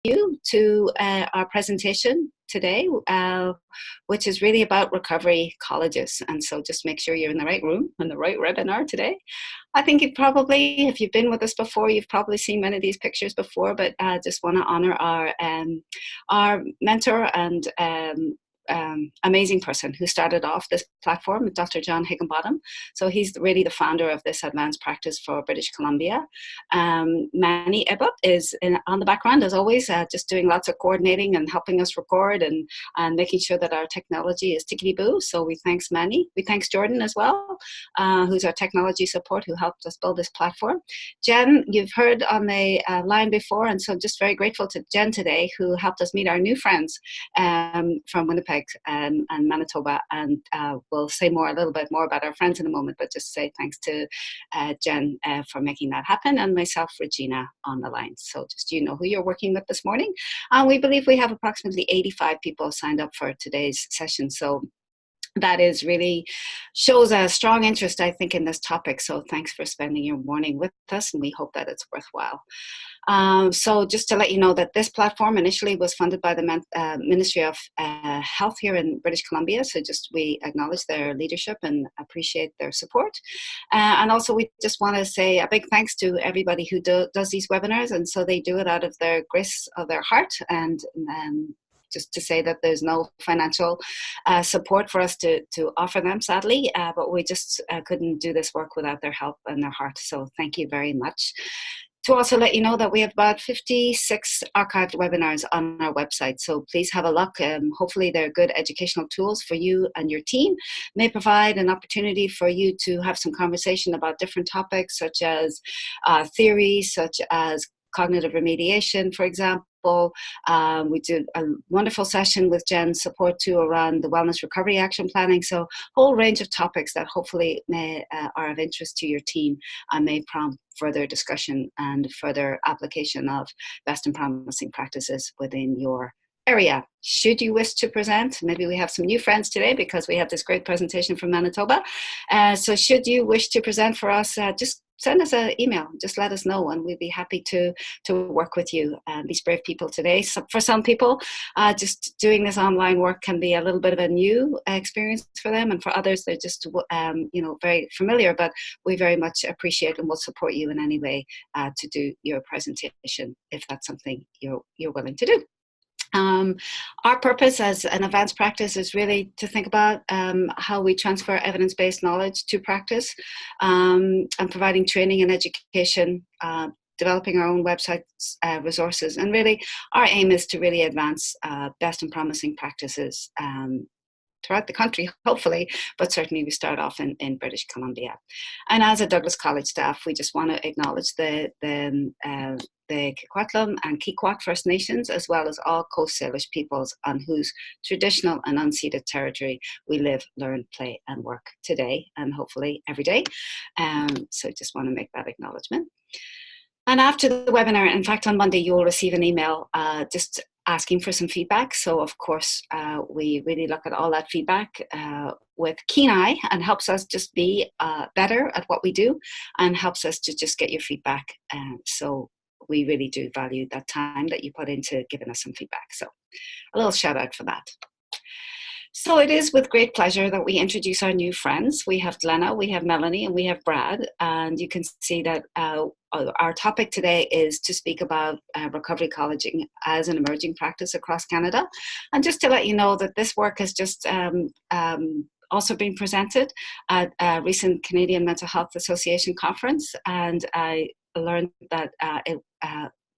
you to our presentation today, which is really about recovery colleges. And so just make sure you're in the right room and the right webinar today. I think you've probably, if you've been with us before, you've probably seen many of these pictures before, but I just want to honor our mentor and amazing person who started off this platform, Dr. John Higginbottom. So he's really the founder of this advanced practice for British Columbia. Melanie is on the background as always, just doing lots of coordinating and helping us record and making sure that our technology is tickety-boo. So we thanks Melanie. We thanks Jordan as well, who's our technology support, who helped us build this platform. Jen, you've heard on the line before, and so just very grateful to Jen today, who helped us meet our new friends from Winnipeg and Manitoba, and we'll say a little bit more about our friends in a moment, but just say thanks to Jen for making that happen, and myself, Regina, on the line. So just you know who you're working with this morning. We believe we have approximately 85 people signed up for today's session, so that is really shows a strong interest, I think, in this topic. So thanks for spending your morning with us, and we hope that it's worthwhile. So just to let you know that this platform initially was funded by the Ministry of Health here in British Columbia. So just we acknowledge their leadership and appreciate their support. And also we just want to say a big thanks to everybody who does these webinars. And so they do it out of their grace of their heart, and just to say that there's no financial support for us to offer them, sadly, but we just couldn't do this work without their help and their heart. So thank you very much. To also let you know that we have about 56 archived webinars on our website, so please have a look. Hopefully they're good educational tools for you and your team, may provide an opportunity for you to have some conversation about different topics, such as theories, such as cognitive remediation, for example. We did a wonderful session with Jen's support too around the Wellness Recovery Action Planning. So a whole range of topics that hopefully are of interest to your team and may prompt further discussion and further application of best and promising practices within your area. Should you wish to present, maybe we have some new friends today because we have this great presentation from Manitoba. So should you wish to present for us, just send us an email, just let us know, and we'd be happy to work with you, these brave people today. So for some people, just doing this online work can be a little bit of a new experience for them, and for others, they're just very familiar, but we very much appreciate and will support you in any way to do your presentation if that's something you're willing to do. Our purpose as an advanced practice is really to think about how we transfer evidence-based knowledge to practice, and providing training and education, developing our own websites, resources, and really our aim is to really advance best and promising practices throughout the country, hopefully, but certainly we start off in British Columbia. And as a Douglas College staff, we just want to acknowledge the Kikwatlum and Kikwak First Nations, as well as all Coast Salish peoples on whose traditional and unceded territory we live, learn, play, and work today, and hopefully every day. So just want to make that acknowledgement. And after the webinar, in fact, on Monday, you'll receive an email just asking for some feedback. So of course, we really look at all that feedback with keen eye, and helps us just be better at what we do, and helps us to just get your feedback. So we really do value that time that you put into giving us some feedback. So a little shout out for that. So it is with great pleasure that we introduce our new friends. We have Glenna, we have Melanie, and we have Brad. And you can see that our topic today is to speak about recovery colleging as an emerging practice across Canada. And just to let you know that this work has just also been presented at a recent Canadian Mental Health Association conference. And I learned that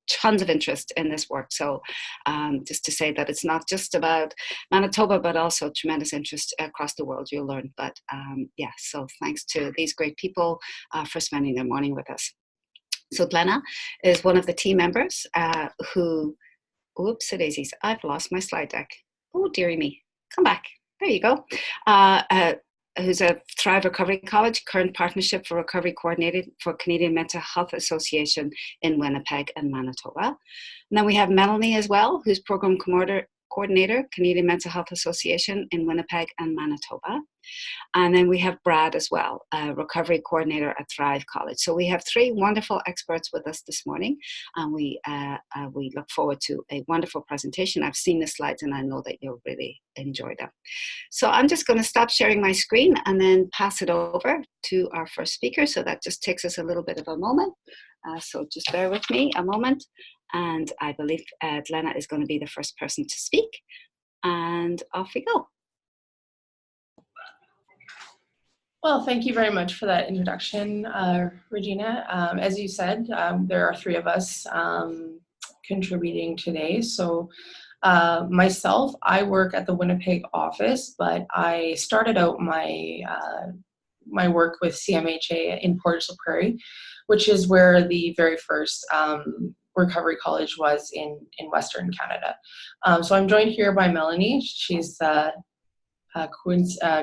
tons of interest in this work. So just to say that it's not just about Manitoba, but also tremendous interest across the world, you'll learn. But yeah, so thanks to these great people for spending their morning with us. So Glenna is one of the team members who, oops, daisies, I've lost my slide deck. Oh, dearie me, come back. There you go. Who's a Thrive Recovery College, current partnership for recovery coordinated for Canadian Mental Health Association in Winnipeg and Manitoba. And then we have Melanie as well, who's program Coordinator, Canadian Mental Health Association in Winnipeg and Manitoba. And then we have Brad as well, a recovery coordinator at Thrive College. So we have three wonderful experts with us this morning, and we look forward to a wonderful presentation. I've seen the slides and I know that you'll really enjoy them. So I'm just going to stop sharing my screen and then pass it over to our first speaker. So that just takes us a little bit of a moment. So just bear with me a moment. And I believe Glenna is going to be the first person to speak. And off we go. Well, thank you very much for that introduction, Regina. As you said, there are three of us contributing today. So myself, I work at the Winnipeg office, but I started out my my work with CMHA in Portage, Prairie, which is where the very first recovery college was in Western Canada. So I'm joined here by Melanie. She's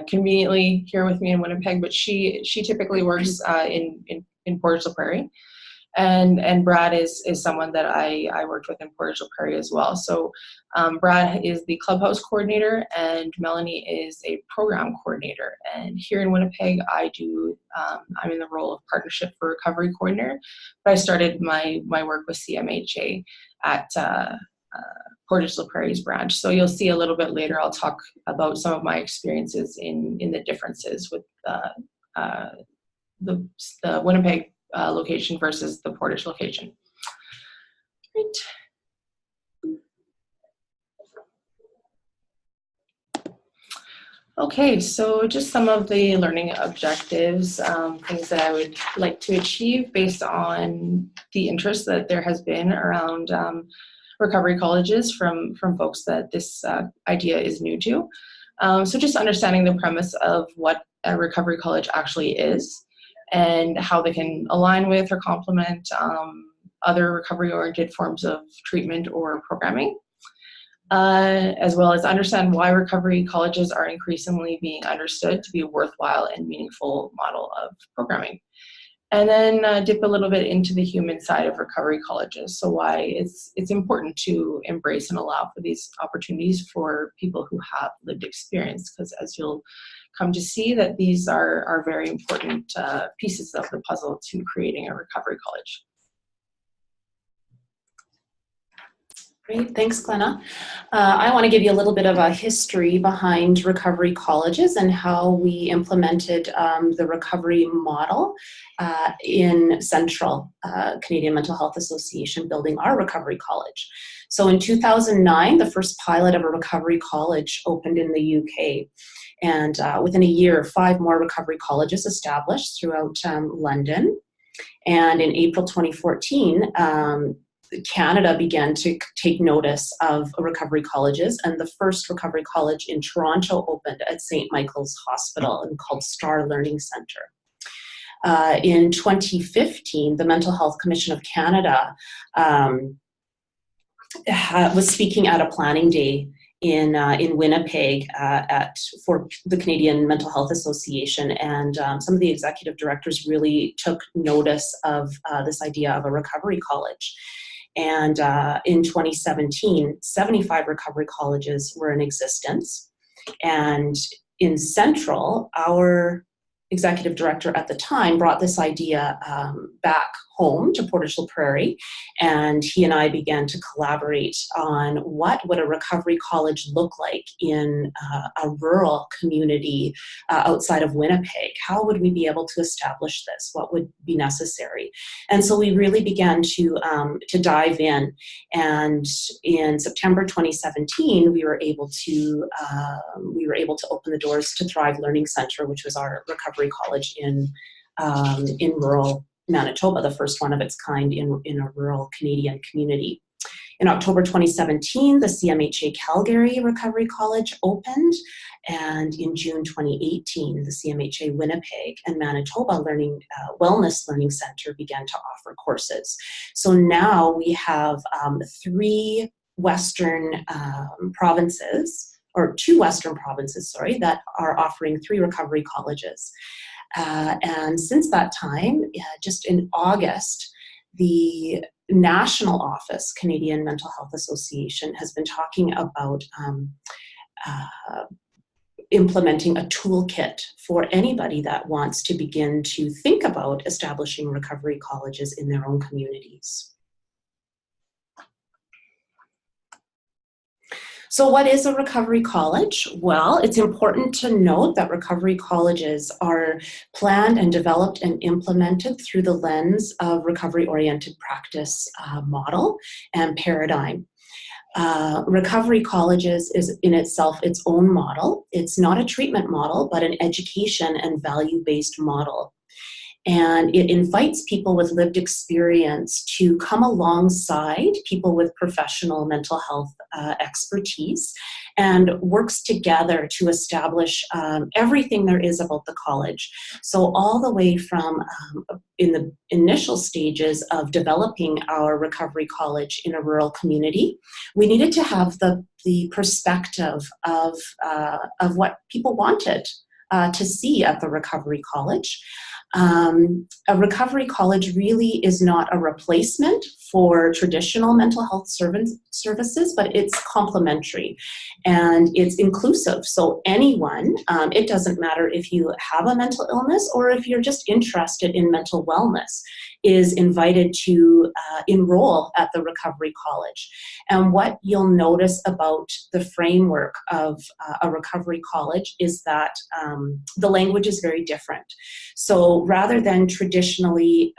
conveniently here with me in Winnipeg, but she typically works in Portage la Prairie, and Brad is someone that I worked with in Portage la Prairie as well. So Brad is the clubhouse coordinator, and Melanie is a program coordinator. And here in Winnipeg, I'm in the role of partnership for recovery coordinator. But I started my work with CMHA at Portage la Prairie's branch. So you'll see a little bit later, I'll talk about some of my experiences in the differences with the Winnipeg location versus the Portage location. Right. Okay, so just some of the learning objectives, things that I would like to achieve based on the interest that there has been around recovery colleges from folks that this idea is new to. So just understanding the premise of what a recovery college actually is and how they can align with or complement other recovery-oriented forms of treatment or programming, as well as understand why recovery colleges are increasingly being understood to be a worthwhile and meaningful model of programming. And then dip a little bit into the human side of recovery colleges. So why it's important to embrace and allow for these opportunities for people who have lived experience, because as you'll come to see, that these are very important pieces of the puzzle to creating a recovery college. Great, thanks, Glenna. I want to give you a little bit of a history behind recovery colleges and how we implemented the recovery model in Central Canadian Mental Health Association, building our recovery college. So in 2009, the first pilot of a recovery college opened in the UK. And within a year, 5 more recovery colleges established throughout London. And in April 2014, Canada began to take notice of recovery colleges, and the first recovery college in Toronto opened at St. Michael's Hospital and called Star Learning Centre. In 2015, the Mental Health Commission of Canada was speaking at a planning day in Winnipeg for the Canadian Mental Health Association, and some of the executive directors really took notice of this idea of a recovery college. And in 2017, 75 recovery colleges were in existence. And in Central, our executive director at the time brought this idea back home to Portage la Prairie, and he and I began to collaborate on what would a recovery college look like in a rural community outside of Winnipeg. How would we be able to establish this? What would be necessary? And so we really began to dive in, and in September 2017, we were able to open the doors to Thrive Learning Centre, which was our recovery college in rural Manitoba, the first one of its kind in a rural Canadian community. In October 2017, the CMHA Calgary Recovery College opened, and in June 2018, the CMHA Winnipeg and Manitoba Wellness Learning Centre began to offer courses. So now we have 3 Western provinces, or 2 Western provinces, that are offering 3 recovery colleges. And since that time, just in August, the national office, Canadian Mental Health Association, has been talking about implementing a toolkit for anybody that wants to begin to think about establishing recovery colleges in their own communities. So what is a recovery college? Well, it's important to note that recovery colleges are planned and developed and implemented through the lens of recovery-oriented practice model and paradigm. Recovery colleges is in itself its own model. It's not a treatment model, but an education and value-based model. And it invites people with lived experience to come alongside people with professional mental health expertise and works together to establish everything there is about the college. So all the way from in the initial stages of developing our recovery college in a rural community, we needed to have the perspective of what people wanted to see at the recovery college. A recovery college really is not a replacement for traditional mental health services, but it's complementary and it's inclusive. So anyone, it doesn't matter if you have a mental illness or if you're just interested in mental wellness, is invited to enroll at the recovery college. And what you'll notice about the framework of a recovery college is that the language is very different. So rather than traditionally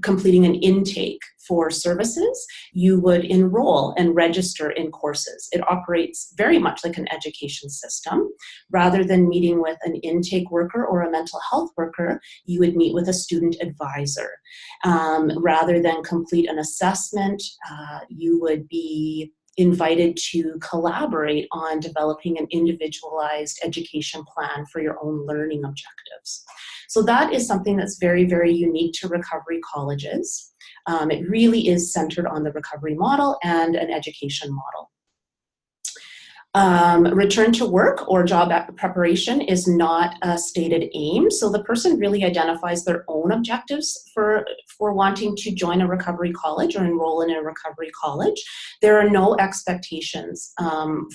completing an intake for services, you would enroll and register in courses. It operates very much like an education system. Rather than meeting with an intake worker or a mental health worker, you would meet with a student advisor. Rather than complete an assessment, you would be invited to collaborate on developing an individualized education plan for your own learning objectives. So that is something that's very, very unique to recovery colleges. It really is centered on the recovery model and an education model. Return to work or job preparation is not a stated aim. So the person really identifies their own objectives for wanting to join a recovery college or enroll in a recovery college. There are no expectations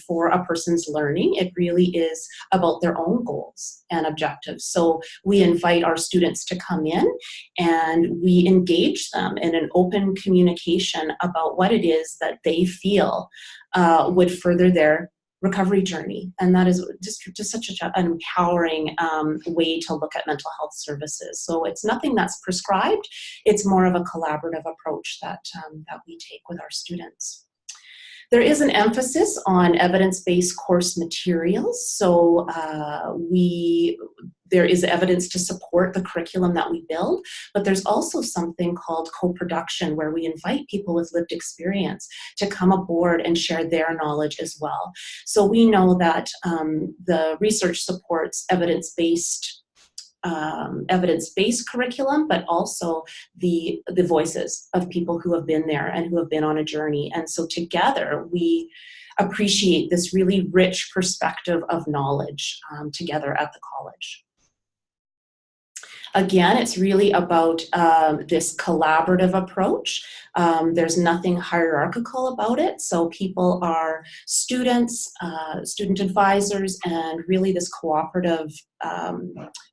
for a person's learning. It really is about their own goals and objectives. So we invite our students to come in and we engage them in an open communication about what it is that they feel would further their recovery journey. And that is just such an empowering way to look at mental health services. So it's nothing that's prescribed. It's more of a collaborative approach that we take with our students. There is an emphasis on evidence-based course materials. So there is evidence to support the curriculum that we build, but there's also something called co-production where we invite people with lived experience to come aboard and share their knowledge as well. So we know that the research supports evidence-based curriculum, but also the voices of people who have been there and who have been on a journey. And so together we appreciate this really rich perspective of knowledge together at the college. Again, it's really about this collaborative approach. There's nothing hierarchical about it. So people are students, student advisors, and really this cooperative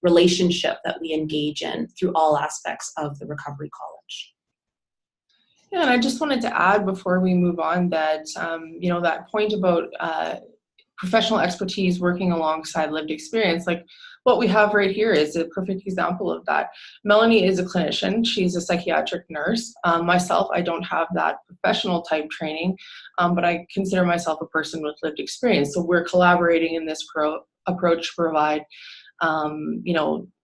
relationship that we engage in through all aspects of the recovery college. Yeah, and I just wanted to add before we move on that, that point about professional expertise working alongside lived experience, like what we have right here is a perfect example of that. Melanie is a clinician. She's a psychiatric nurse. Myself, I don't have that professional type training, but I consider myself a person with lived experience. So we're collaborating in this approach to provide,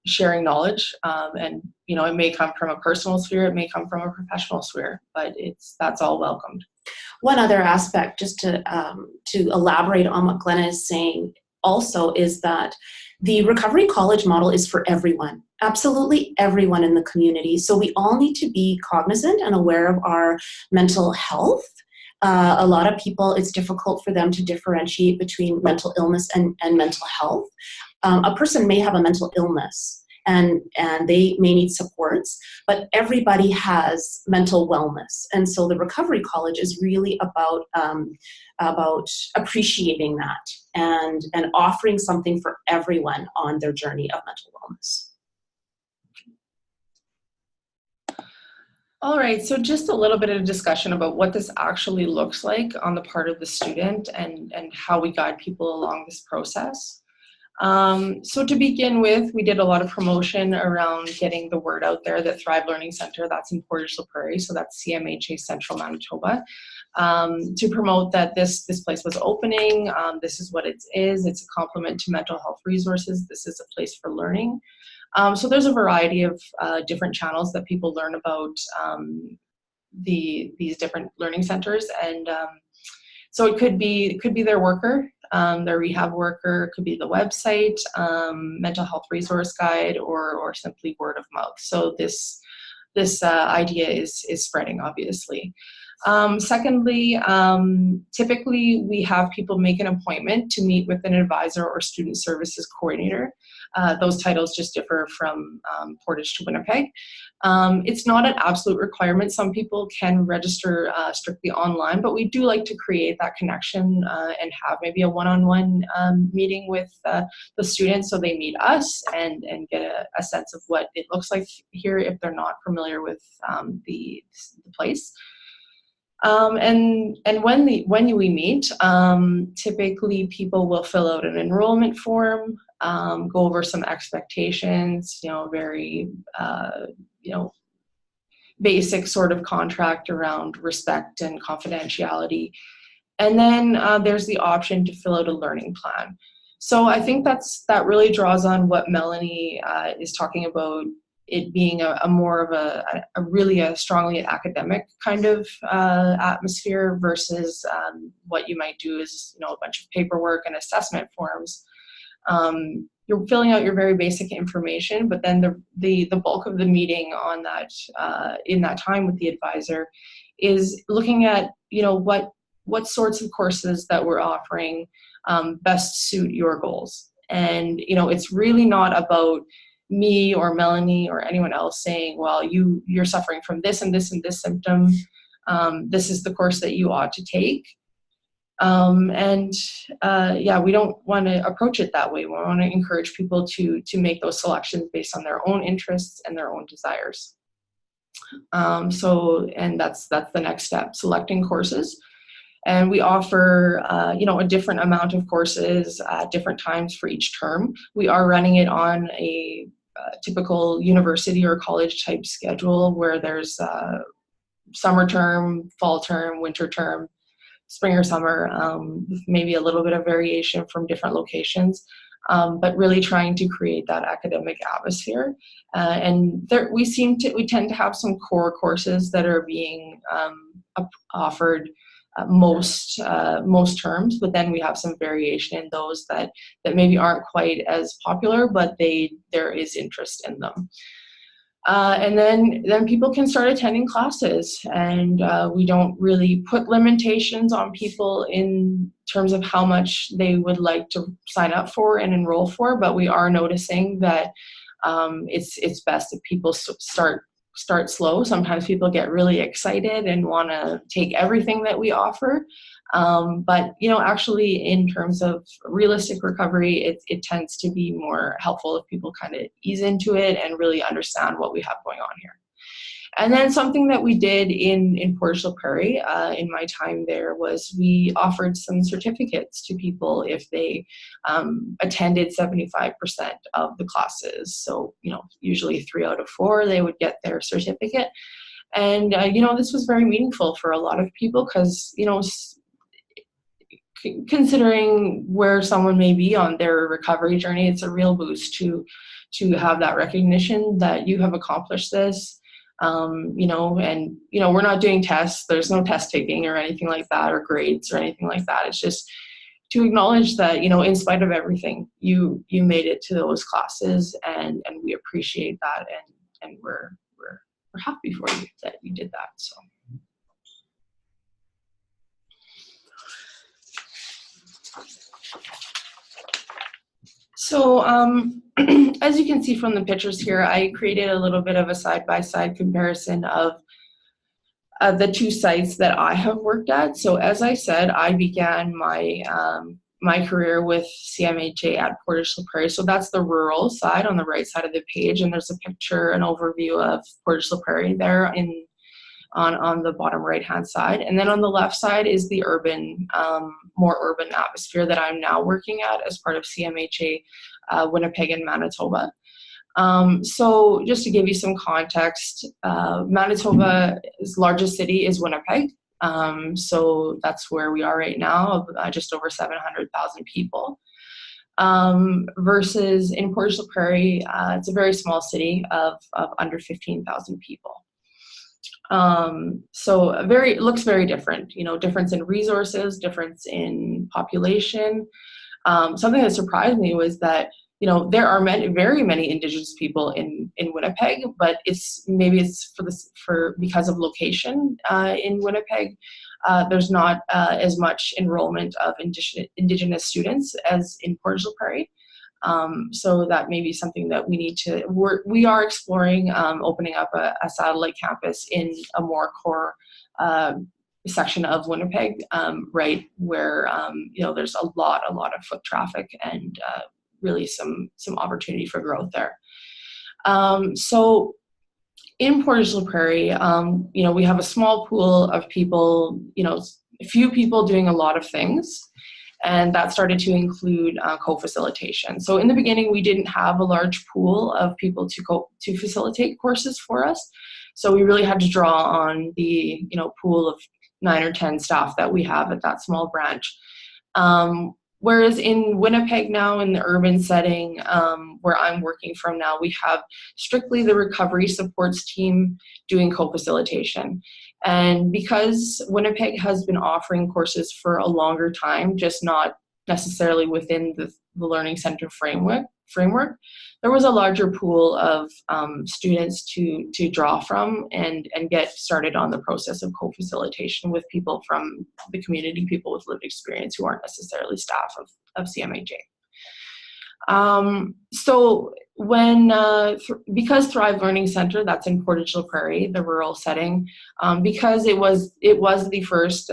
sharing knowledge. And, it may come from a personal sphere, it may come from a professional sphere, but that's all welcomed. One other aspect, just to elaborate on what Glenna is saying also, is that the recovery college model is for everyone, absolutely everyone in the community. So we all need to be cognizant and aware of our mental health. A lot of people, it's difficult for them to differentiate between mental illness and mental health. A person may have a mental illness and they may need supports, but everybody has mental wellness. And so the Recovery College is really about appreciating that and offering something for everyone on their journey of mental wellness. All right, so just a little bit of discussion about what this actually looks like on the part of the student and how we guide people along this process. So to begin with, we did a lot of promotion around getting the word out there that Thrive Learning Center, that's in Portage, Prairie, so that's CMHA Central Manitoba, to promote that this place was opening. This is what it is. It's a complement to mental health resources. This is a place for learning. So there's a variety of different channels that people learn about these different learning centers, and so it could be their worker, their rehab worker, it could be the website, mental health resource guide, or simply word of mouth. So this idea is spreading, obviously. Secondly, typically we have people make an appointment to meet with an advisor or student services coordinator. Those titles just differ from Portage to Winnipeg. It's not an absolute requirement. Some people can register strictly online, but we do like to create that connection and have maybe a one-on-one meeting with the students so they meet us and get a sense of what it looks like here if they're not familiar with the place. And when we meet, typically people will fill out an enrollment form, go over some expectations, very, basic sort of contract around respect and confidentiality. And then there's the option to fill out a learning plan. So I think that really draws on what Melanie is talking about, it being a more of a really strongly academic kind of atmosphere versus what you might do is a bunch of paperwork and assessment forms. You're filling out your very basic information, but then the bulk of the meeting on that in that time with the advisor is looking at what sorts of courses that we're offering best suit your goals. And it's really not about me or Melanie or anyone else saying, well, you're suffering from this and this and this symptom. This is the course that you ought to take. We don't want to approach it that way. We want to encourage people to make those selections based on their own interests and their own desires. And that's the next step, selecting courses. And we offer, a different amount of courses at different times for each term. We are running it on a typical university or college type schedule where there's summer term, fall term, winter term, spring or summer, maybe a little bit of variation from different locations, but really trying to create that academic atmosphere. We tend to have some core courses that are being offered most terms, but then we have some variation in those that maybe aren't quite as popular, but there is interest in them. And then people can start attending classes, and we don't really put limitations on people in terms of how much they would like to sign up for and enroll for, but we are noticing that it's best if people start slow. Sometimes people get really excited and want to take everything that we offer. But actually in terms of realistic recovery, it tends to be more helpful if people kind of ease into it and really understand what we have going on here. And then something that we did in Portage, Prairie, in my time there, was we offered some certificates to people if they attended 75% of the classes. So, usually 3 out of 4, they would get their certificate. And, this was very meaningful for a lot of people because, considering where someone may be on their recovery journey, it's a real boost to have that recognition that you have accomplished this. We're not doing tests. There's no test taking or anything like that, or grades or anything like that. It's just to acknowledge that, in spite of everything, you made it to those classes, and we appreciate that, and we're happy for you that you did that. So as you can see from the pictures here, I created a little bit of a side-by-side comparison of the two sites that I have worked at. So as I said, I began my my career with CMHA at Portage, Prairie. So that's the rural side on the right side of the page, and there's a picture, an overview of Portage, Prairie there on the bottom right-hand side. And then on the left side is the urban, more urban atmosphere that I'm now working at as part of CMHA Winnipeg and Manitoba. So just to give you some context, Manitoba's largest city is Winnipeg. So that's where we are right now, just over 700,000 people. Versus in Portage Prairie, it's a very small city of under 15,000 people. So it looks very different, difference in resources, difference in population. Something that surprised me was that, there are very many Indigenous people in Winnipeg, but it's because of location in Winnipeg. There's not as much enrollment of Indigenous students as in Portage Prairie. So that may be something that we are exploring, opening up a satellite campus in a more core section of Winnipeg, right where there's a lot of foot traffic and really some opportunity for growth there. So in Portage Prairie, we have a small pool of people, a few people doing a lot of things. And that started to include co-facilitation. So in the beginning, we didn't have a large pool of people to facilitate courses for us. So we really had to draw on the pool of 9 or 10 staff that we have at that small branch. Whereas in Winnipeg now, in the urban setting, where I'm working from now, we have strictly the recovery supports team doing co-facilitation. And because Winnipeg has been offering courses for a longer time, just not necessarily within the Learning Center framework, there was a larger pool of students to draw from and get started on the process of co-facilitation with people from the community, people with lived experience who aren't necessarily staff of CMHA. So because Thrive Learning Center, that's in Portage Prairie, the rural setting, because it was the first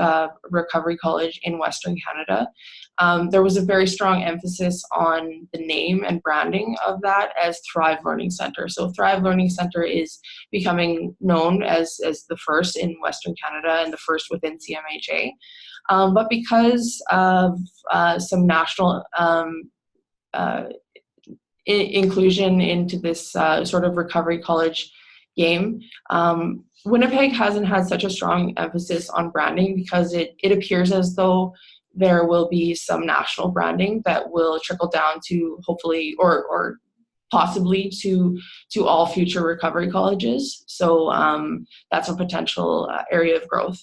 recovery college in Western Canada, there was a very strong emphasis on the name and branding of that as Thrive Learning Center. So Thrive Learning Center is becoming known as the first in Western Canada and the first within CMHA. But because of some national inclusion into this sort of recovery college game, Winnipeg hasn't had such a strong emphasis on branding because it appears as though there will be some national branding that will trickle down to hopefully or possibly to all future recovery colleges. So that's a potential area of growth.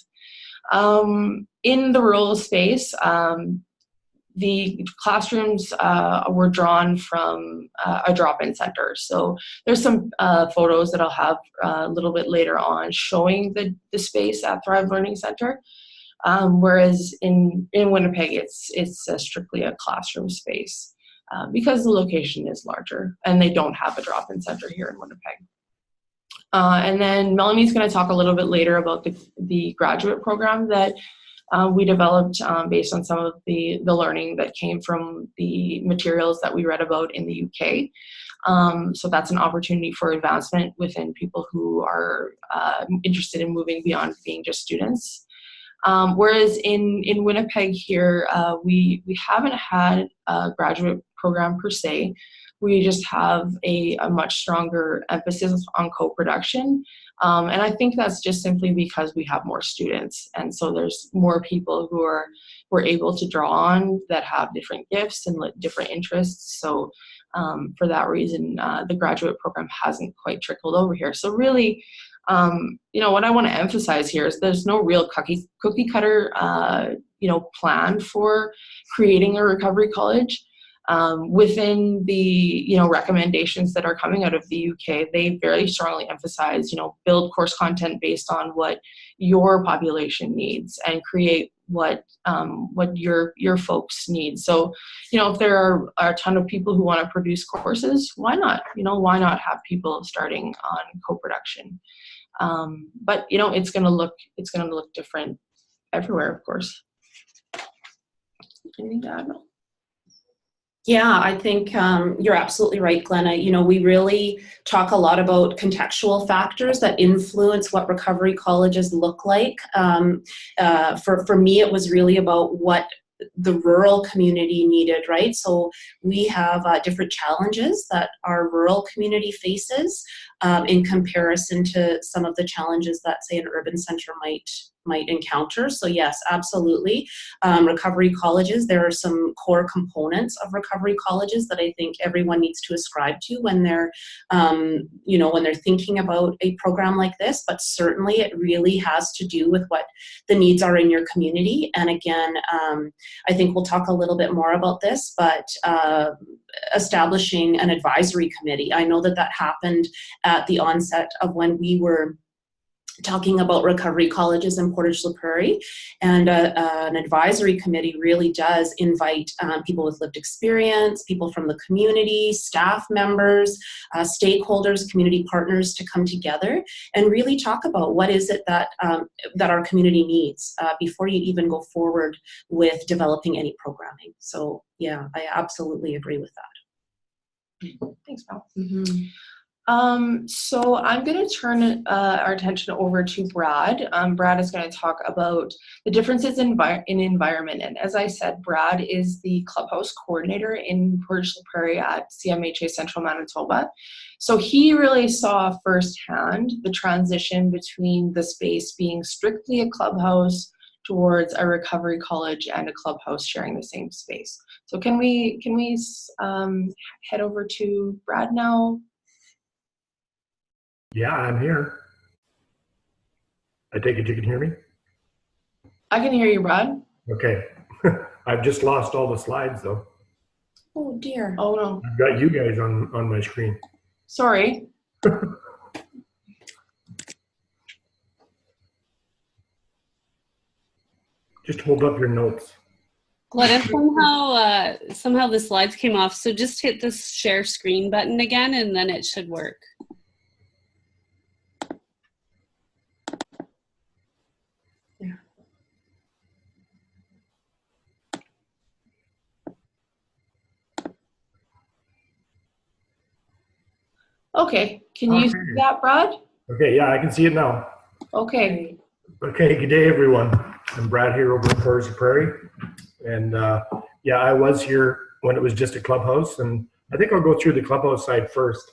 In the rural space, the classrooms were drawn from a drop-in center. So there's some photos that I'll have a little bit later on showing the space at Thrive Learning Center. Whereas in Winnipeg, it's strictly a classroom space because the location is larger and they don't have a drop-in center here in Winnipeg. And then Melanie's going to talk a little bit later about the graduate program that we developed based on some of the learning that came from the materials that we read about in the UK. So that's an opportunity for advancement within people who are interested in moving beyond being just students. Whereas in Winnipeg here, we haven't had a graduate program per se. We just have a much stronger emphasis on co-production. And I think that's just simply because we have more students. And so there's more people who we're able to draw on that have different gifts and different interests. So for that reason, the graduate program hasn't quite trickled over here. So really, what I want to emphasize here is there's no real cookie cutter, plan for creating a recovery college. Within the, recommendations that are coming out of the UK, they very strongly emphasize, build course content based on what your population needs and create what your folks need. So, if there are a ton of people who want to produce courses, why not? Why not have people starting on co-production? But it's going to look different everywhere, of course. Anything to add, Mel? Yeah, I think you're absolutely right, Glenna. We really talk a lot about contextual factors that influence what recovery colleges look like. For me, it was really about what the rural community needed, right? So we have different challenges that our rural community faces in comparison to some of the challenges that, say, an urban center might encounter. So yes, absolutely. Recovery colleges, there are some core components of recovery colleges that I think everyone needs to ascribe to when they're, when they're thinking about a program like this. But certainly it really has to do with what the needs are in your community. And again, I think we'll talk a little bit more about this, but establishing an advisory committee. I know that happened at the onset of when we were talking about recovery colleges in Portage, Prairie, and an advisory committee really does invite people with lived experience, people from the community, staff members, stakeholders, community partners to come together and really talk about what is it that our community needs before you even go forward with developing any programming. So yeah, I absolutely agree with that. Thanks, Mel. Mm-hmm. So I'm going to turn our attention over to Brad. Brad is going to talk about the differences in environment. And as I said, Brad is the clubhouse coordinator in Portage Prairie at CMHA Central Manitoba. So he really saw firsthand the transition between the space being strictly a clubhouse towards a recovery college and a clubhouse sharing the same space. So can we head over to Brad now? Yeah, I'm here. I take it you can hear me? I can hear you, Brad. Okay. I've just lost all the slides though. Oh dear. Oh no. I've got you guys on my screen. Sorry. Just hold up your notes. Glenna, somehow the slides came off, so just hit the share screen button again and then it should work. Okay, can you see that, Brad? Okay, yeah, I can see it now. Okay. Okay, good day everyone. I'm Brad here over at Portage Prairie. And yeah, I was here when it was just a clubhouse. And I think I'll go through the clubhouse side first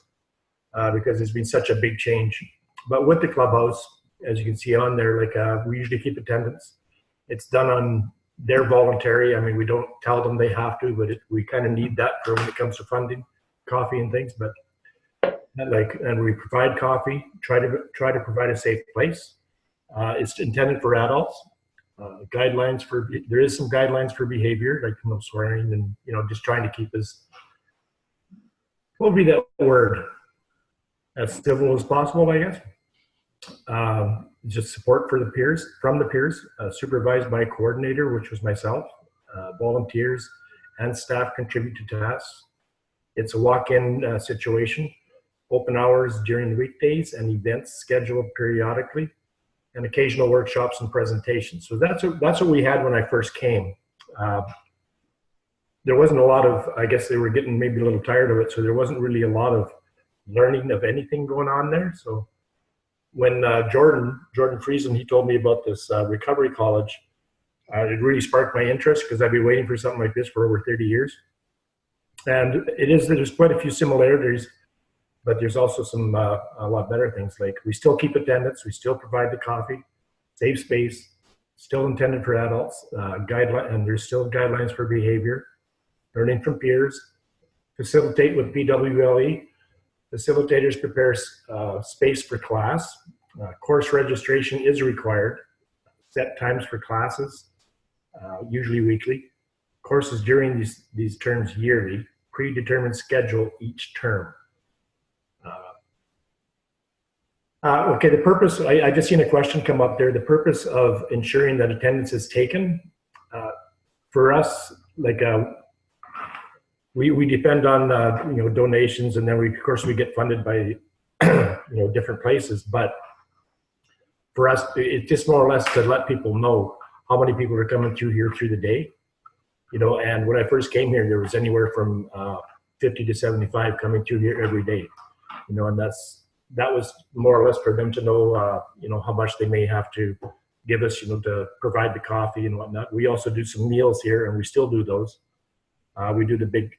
because it's been such a big change. But with the clubhouse, as you can see on there, we usually keep attendance. It's done on their voluntary. I mean, we don't tell them they have to, but we kind of need that for when it comes to funding, coffee and things. But and we provide coffee, try to provide a safe place. It's intended for adults. There is some guidelines for behavior, like no swearing and, just trying to keep what would be that word? As civil as possible, I guess. Just support from the peers, supervised by a coordinator, which was myself. Volunteers and staff contribute to tasks. It's a walk-in situation. Open hours during the weekdays and events scheduled periodically, and occasional workshops and presentations. So that's what we had when I first came. There wasn't a lot of, I guess they were getting maybe a little tired of it, so there wasn't really a lot of learning of anything going on there. So when Jordan Friesen, he told me about this recovery college, it really sparked my interest because I've been waiting for something like this for over 30 years. And there's quite a few similarities, but there's also some a lot better things. Like we still keep attendance, we still provide the coffee, safe space, still intended for adults, and there's still guidelines for behavior, learning from peers, facilitate with PWLE. Facilitators prepare space for class. Course registration is required. Set times for classes, usually weekly. Courses during these terms yearly. Predetermined schedule each term. Okay, the purpose, I just seen a question come up there. The purpose of ensuring that attendance is taken, for us, like we depend on donations, and then of course we get funded by different places. But for us, it's just more or less to let people know how many people are coming through here through the day. And when I first came here, there was anywhere from 50 to 75 coming through here every day. And that was more or less for them to know, how much they may have to give us, to provide the coffee and whatnot. We also do some meals here, and we still do those. We do the big,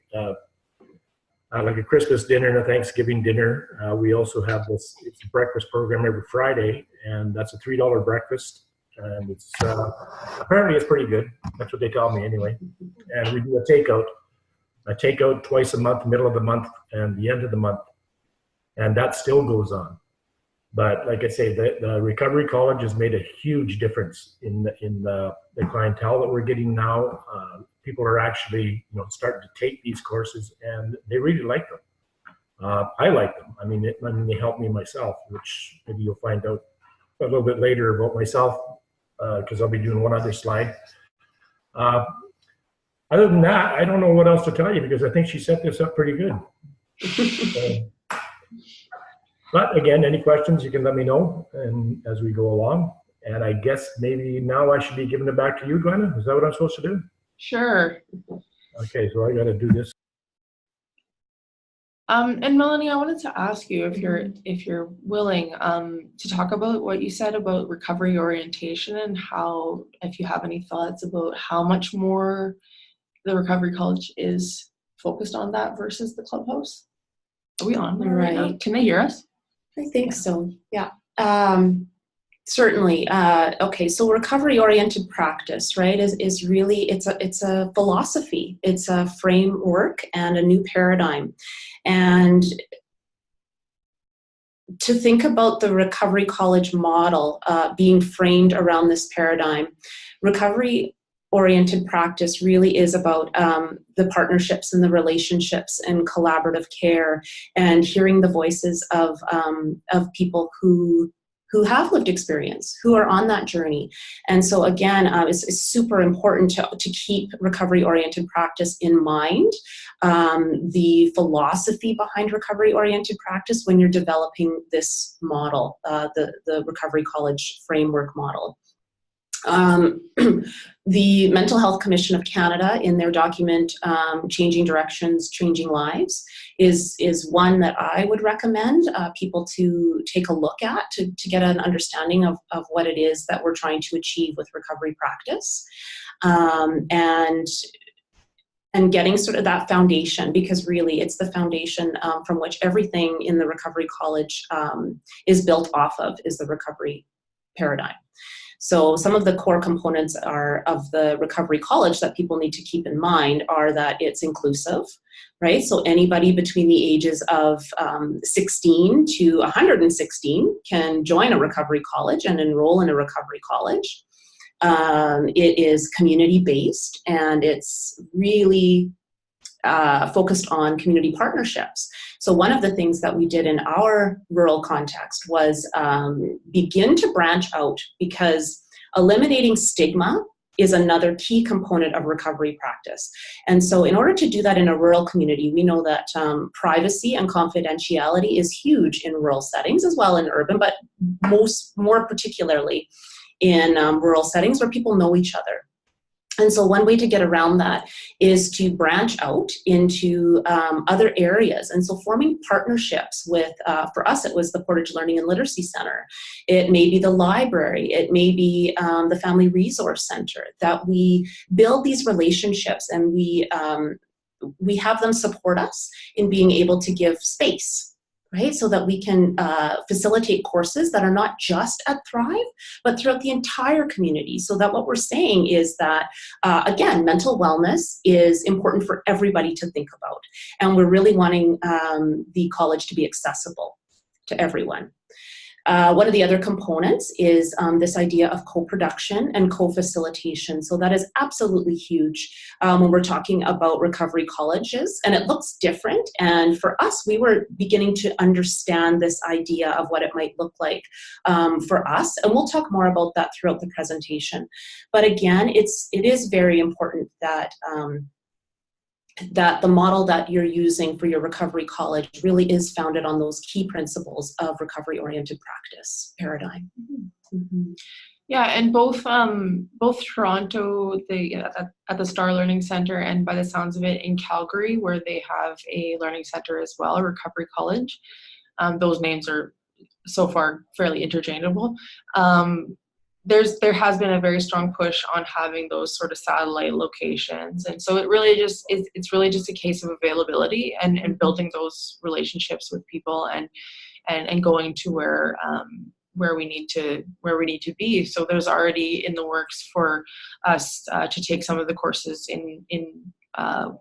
like a Christmas dinner and a Thanksgiving dinner. We also have it's a breakfast program every Friday, and that's a $3 breakfast. And it's apparently it's pretty good. That's what they tell me anyway. And we do a takeout twice a month, middle of the month and the end of the month. And that still goes on. But like I say, the Recovery College has made a huge difference in the clientele that we're getting now. People are actually starting to take these courses, and they really like them. I like them. I mean, they help me myself, which maybe you'll find out a little bit later about myself, because I'll be doing one other slide. Other than that, I don't know what else to tell you, because I think she set this up pretty good. But again, any questions, you can let me know and as we go along. And I guess maybe now I should be giving it back to you, Glenna. Is that what I'm supposed to do? Sure. Okay, so I got to do this. And Melanie, I wanted to ask you if you're willing to talk about what you said about recovery orientation, and how, if you have any thoughts about how much more the Recovery College is focused on that versus the clubhouse. Are we on there right now? Can they hear us? I think so, yeah. Certainly. Okay, so recovery-oriented practice, right, is really, it's a philosophy, it's a framework and a new paradigm. And to think about the Recovery College model being framed around this paradigm, recovery-oriented practice really is about the partnerships and the relationships and collaborative care, and hearing the voices of people who have lived experience, who are on that journey. And so again, it's super important to keep recovery-oriented practice in mind, the philosophy behind recovery-oriented practice when you're developing this model, the Recovery College framework model. The Mental Health Commission of Canada, in their document, Changing Directions, Changing Lives, is one that I would recommend people to take a look at to get an understanding of what it is that we're trying to achieve with recovery practice. And getting sort of that foundation, because really it's the foundation from which everything in the Recovery College is built off of, is the recovery paradigm. So some of the core components of the Recovery College that people need to keep in mind are that it's inclusive, right? So anybody between the ages of 16 to 116 can join a recovery college and enroll in a recovery college. It is community-based, and it's really focused on community partnerships. So one of the things that we did in our rural context was begin to branch out, because eliminating stigma is another key component of recovery practice. And so in order to do that in a rural community, we know that privacy and confidentiality is huge in rural settings, as well in urban, but more particularly in rural settings where people know each other. And so one way to get around that is to branch out into other areas. And so forming partnerships with, for us, it was the Portage Learning and Literacy Center. It may be the library. It may be the Family Resource Center, that we build these relationships, and we have them support us in being able to give space, right? So that we can facilitate courses that are not just at Thrive, but throughout the entire community. So that what we're saying is that, again, mental wellness is important for everybody to think about. And we're really wanting the college to be accessible to everyone. One of the other components is this idea of co-production and co-facilitation. So that is absolutely huge when we're talking about recovery colleges, and it looks different. And for us, we were beginning to understand this idea of what it might look like for us, and we'll talk more about that throughout the presentation. But again, it is very important that that the model that you're using for your recovery college really is founded on those key principles of recovery-oriented practice paradigm. Mm-hmm. Yeah, and both Toronto, at the Star Learning Center, and by the sounds of it in Calgary, where they have a learning center as well, a recovery college. Those names are so far fairly interchangeable. There has been a very strong push on having those sort of satellite locations, and so it's really just a case of availability and building those relationships with people and going to where we need to be. So there's already in the works for us to take some of the courses in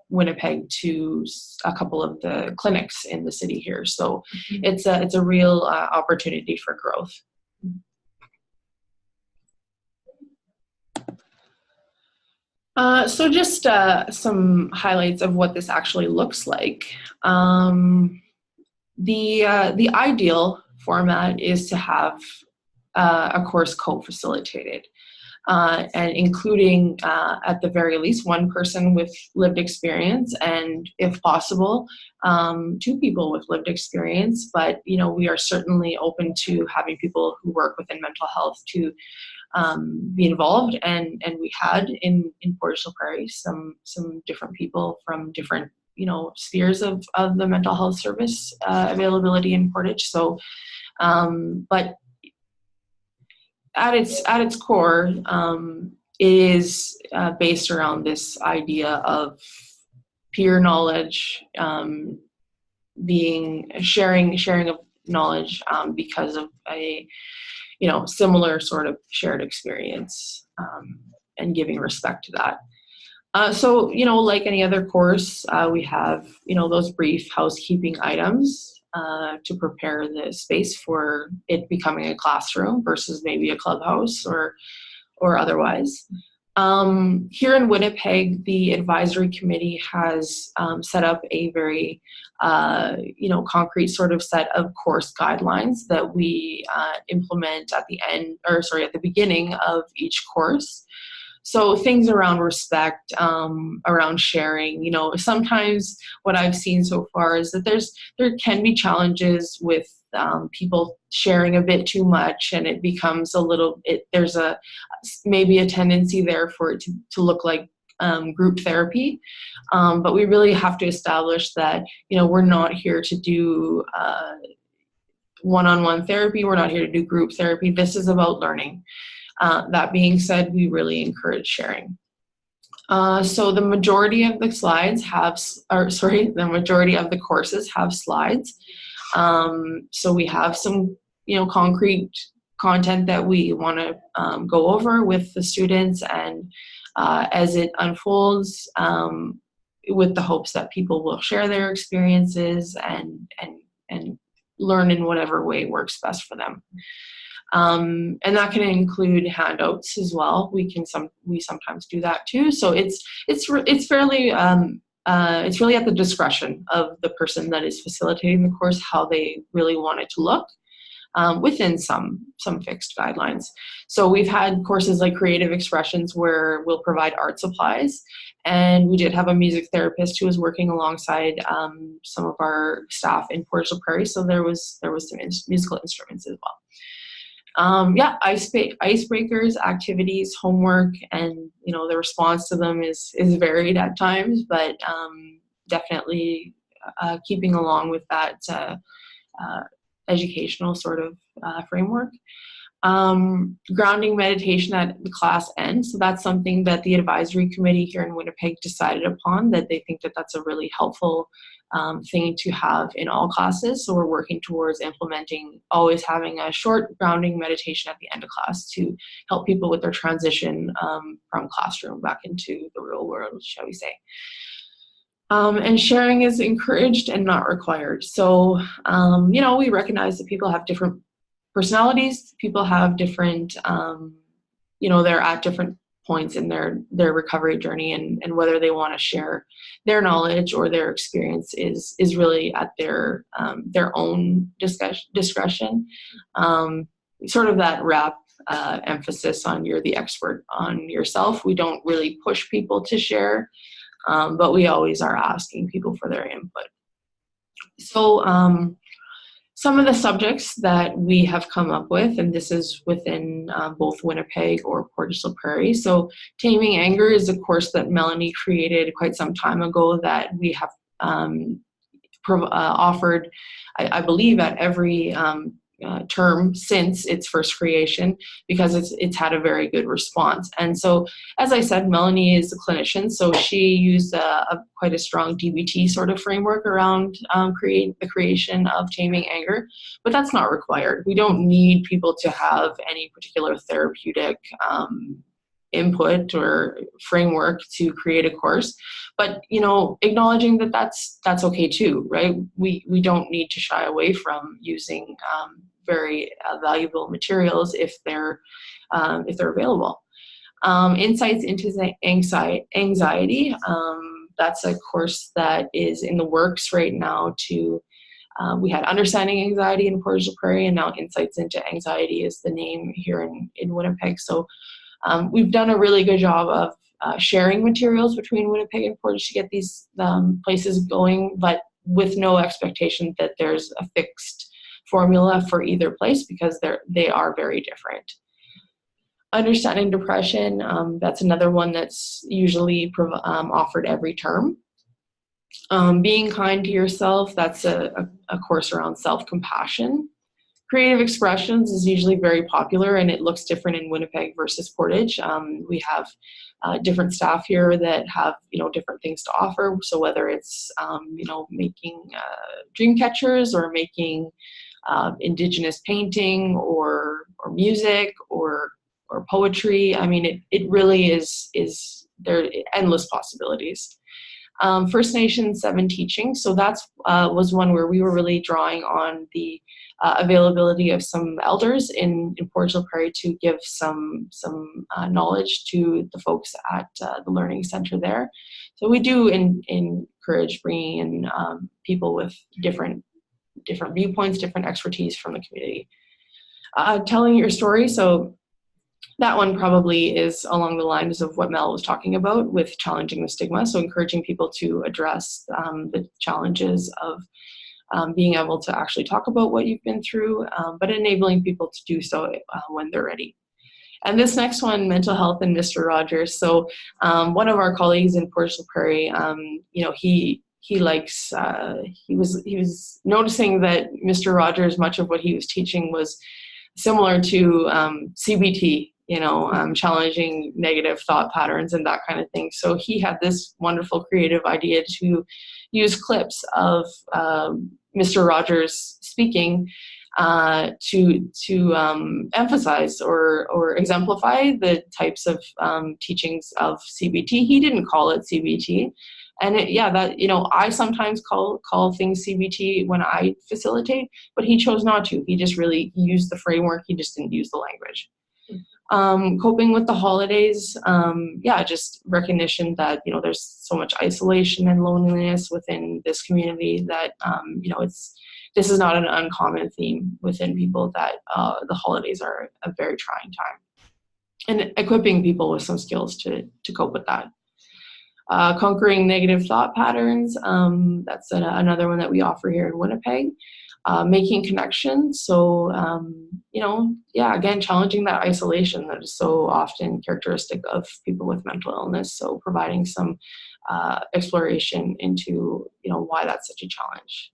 Winnipeg to a couple of the clinics in the city here. So it's a real opportunity for growth. So just some highlights of what this actually looks like. The ideal format is to have a course co-facilitated, and including at the very least one person with lived experience, and if possible, 2 people with lived experience. But we are certainly open to having people who work within mental health to be involved, and we had in Portage, Prairie, some different people from different spheres of the mental health service availability in Portage. So, but at its core, it is based around this idea of peer knowledge, sharing of knowledge because of a similar sort of shared experience, and giving respect to that. So, like any other course, we have, those brief housekeeping items to prepare the space for it becoming a classroom versus maybe a clubhouse or otherwise. Here in Winnipeg, the advisory committee has set up a very concrete sort of set of course guidelines that we implement at the beginning of each course. So things around respect, around sharing. Sometimes what I've seen so far is that there can be challenges with people sharing a bit too much, and it becomes there's maybe a tendency there for it to look like group therapy, but we really have to establish that we're not here to do one-on-one therapy. We're not here to do group therapy. This is about learning. That being said, we really encourage sharing. So the majority of the courses have slides. So we have some, concrete content that we want to go over with the students, and as it unfolds, with the hopes that people will share their experiences and learn in whatever way works best for them. And that can include handouts as well. We sometimes do that too. So it's fairly it's really at the discretion of the person that is facilitating the course how they really want it to look, within some fixed guidelines. So we've had courses like creative expressions where we'll provide art supplies, and we did have a music therapist who was working alongside some of our staff in Portage Prairie. So there was some musical instruments as well. Icebreakers, activities, homework, and the response to them is varied at times, but definitely keeping along with that educational sort of framework. Grounding meditation at the class end. So that's something that the advisory committee here in Winnipeg decided upon, that they think that that's a really helpful thing to have in all classes. So we're working towards implementing, always having a short grounding meditation at the end of class to help people with their transition from classroom back into the real world, shall we say. And sharing is encouraged and not required. So, we recognize that people have different personalities. People have different, they're at different points in their recovery journey, and whether they want to share their knowledge or their experience is really at their own discretion. Sort of that rap emphasis on you're the expert on yourself. We don't really push people to share, but we always are asking people for their input. So some of the subjects that we have come up with, and this is within both Winnipeg or Portage, Prairie. So Taming Anger is a course that Melanie created quite some time ago that we have offered, I believe, at every term since its first creation, because it's had a very good response. And so, as I said, Melanie is a clinician, so she used quite a strong DBT sort of framework around the creation of Taming Anger, but that's not required. We don't need people to have any particular therapeutic input or framework to create a course, but acknowledging that that's okay too, right? We don't need to shy away from using very valuable materials if they're available. Insights into anxiety. That's a course that is in the works right now. We had Understanding Anxiety in Portage Prairie, and now Insights into Anxiety is the name here in Winnipeg. So we've done a really good job of sharing materials between Winnipeg and Portage to get these places going, but with no expectation that there's a fixed formula for either place, because they are very different. Understanding Depression, that's another one that's usually offered every term. Being Kind to Yourself, that's a course around self-compassion. Creative Expressions is usually very popular, and it looks different in Winnipeg versus Portage. We have different staff here that have different things to offer. So whether it's making dream catchers, or making Indigenous painting, or music, or poetry, I mean, it really is there are endless possibilities. First Nation 7 teaching. So that's was one where we were really drawing on the availability of some elders in Portage Prairie to give some knowledge to the folks at the Learning Center there. So we do encourage bringing in people with different viewpoints, different expertise from the community. Telling your story. So that one probably is along the lines of what Mel was talking about with challenging the stigma. So encouraging people to address the challenges of being able to actually talk about what you've been through, but enabling people to do so when they're ready. And this next one, Mental Health and Mr. Rogers. So one of our colleagues in Portage Prairie, he was noticing that Mr. Rogers, much of what he was teaching was similar to CBT, challenging negative thought patterns and that kind of thing. So he had this wonderful creative idea to use clips of Mr. Rogers speaking to emphasize or exemplify the types of teachings of CBT. He didn't call it CBT. And I sometimes call things CBT when I facilitate, but he chose not to. He just really used the framework. He just didn't use the language. Coping with the holidays. Just recognition that, there's so much isolation and loneliness within this community that, this is not an uncommon theme within people, that the holidays are a very trying time, and equipping people with some skills to cope with that. Conquering negative thought patterns, that's another one that we offer here in Winnipeg. Making connections, so again, challenging that isolation that is so often characteristic of people with mental illness, so providing some exploration into why that's such a challenge.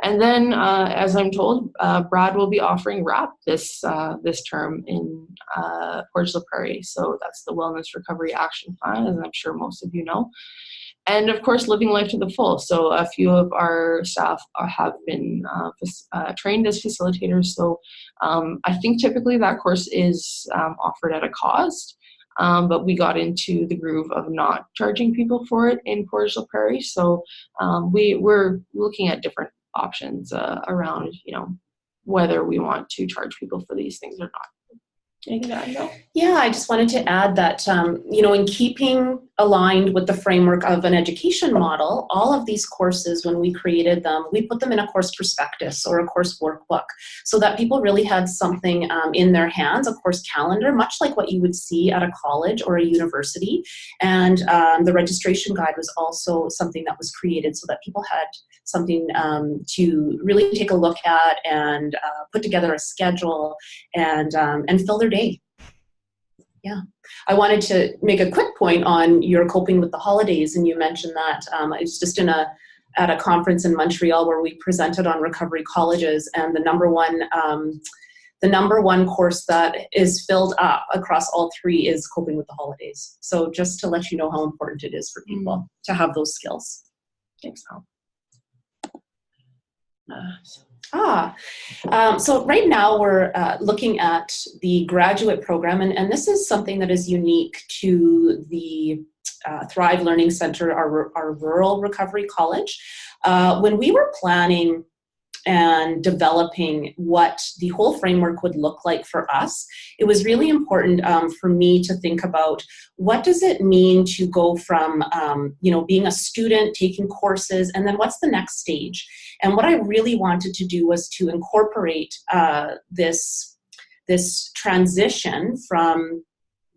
And then, as I'm told, Brad will be offering RAP this term in Portage Prairie. So that's the Wellness Recovery Action Plan, as I'm sure most of you know. And of course, Living Life to the Full. So a few of our staff have been trained as facilitators. So I think typically that course is offered at a cost. But we got into the groove of not charging people for it in Portage Prairie. So we're looking at different options around, whether we want to charge people for these things or not. Anything to add, Mel? Yeah, I just wanted to add that, in keeping aligned with the framework of an education model, all of these courses, when we created them, we put them in a course prospectus or a course workbook so that people really had something in their hands, a course calendar, much like what you would see at a college or a university. And the registration guide was also something that was created so that people had something to really take a look at and put together a schedule and fill their day. Yeah. I wanted to make a quick point on your coping with the holidays, and you mentioned that. I was just at a conference in Montreal where we presented on recovery colleges, and the number one course that is filled up across all three is coping with the holidays. So just to let you know how important it is for people to have those skills. Thanks, Mel. So right now we're looking at the graduate program, and this is something that is unique to the Thrive Learning Center, our rural recovery college. When we were planning and developing what the whole framework would look like for us, it was really important for me to think about what does it mean to go from being a student, taking courses, and then what's the next stage? And what I really wanted to do was to incorporate this transition from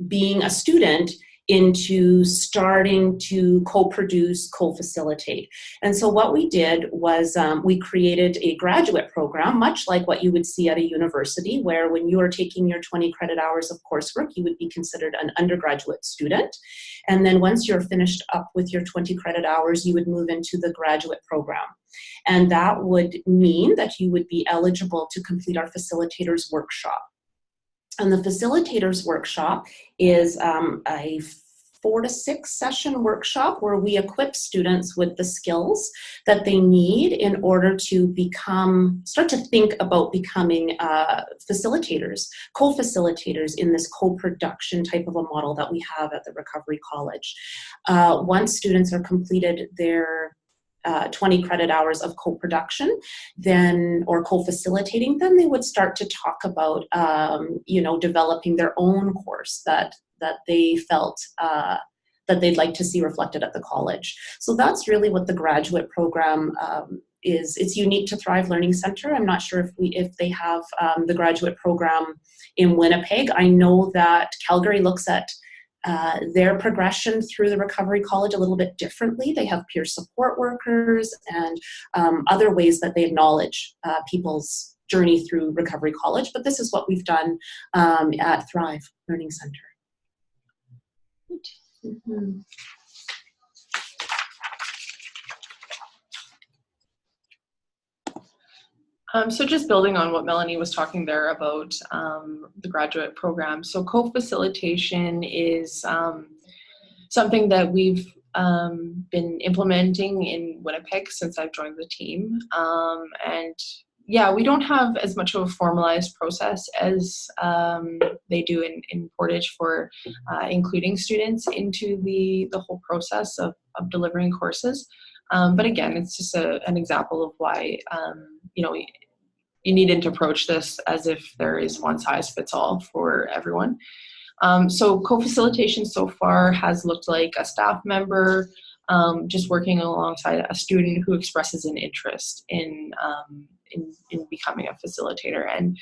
being a student into starting to co-produce, co-facilitate. And so what we did was we created a graduate program, much like what you would see at a university, where when you are taking your 20 credit hours of coursework, you would be considered an undergraduate student. And then once you're finished up with your 20 credit hours, you would move into the graduate program. And that would mean that you would be eligible to complete our facilitators workshop. And the facilitators workshop is a 4 to 6 session workshop where we equip students with the skills that they need in order to start to think about becoming facilitators, co-facilitators in this co-production type of a model that we have at the Recovery College. Once students are completed their 20 credit hours of co-production, or co-facilitating, then they would start to talk about, developing their own course that they felt that they'd like to see reflected at the college. So that's really what the graduate program is. It's unique to Thrive Learning Center. I'm not sure if they have the graduate program in Winnipeg. I know that Calgary looks at their progression through the Recovery College a little bit differently. They have peer support workers and other ways that they acknowledge people's journey through Recovery College, but this is what we've done at Thrive Learning Center. Mm-hmm. So just building on what Melanie was talking there about the graduate program. So co-facilitation is something that we've been implementing in Winnipeg since I've joined the team. And yeah, we don't have as much of a formalized process as they do in Portage for including students into the whole process of delivering courses. But again, it's just an example of why, you needn't to approach this as if there is one size fits all for everyone. So co-facilitation so far has looked like a staff member just working alongside a student who expresses an interest in becoming a facilitator. And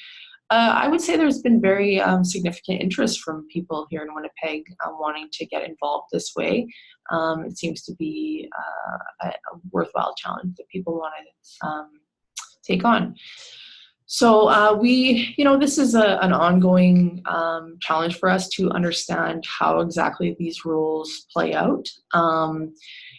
I would say there's been very significant interest from people here in Winnipeg wanting to get involved this way. It seems to be a worthwhile challenge that people want to take on. So this is an ongoing challenge for us to understand how exactly these rules play out.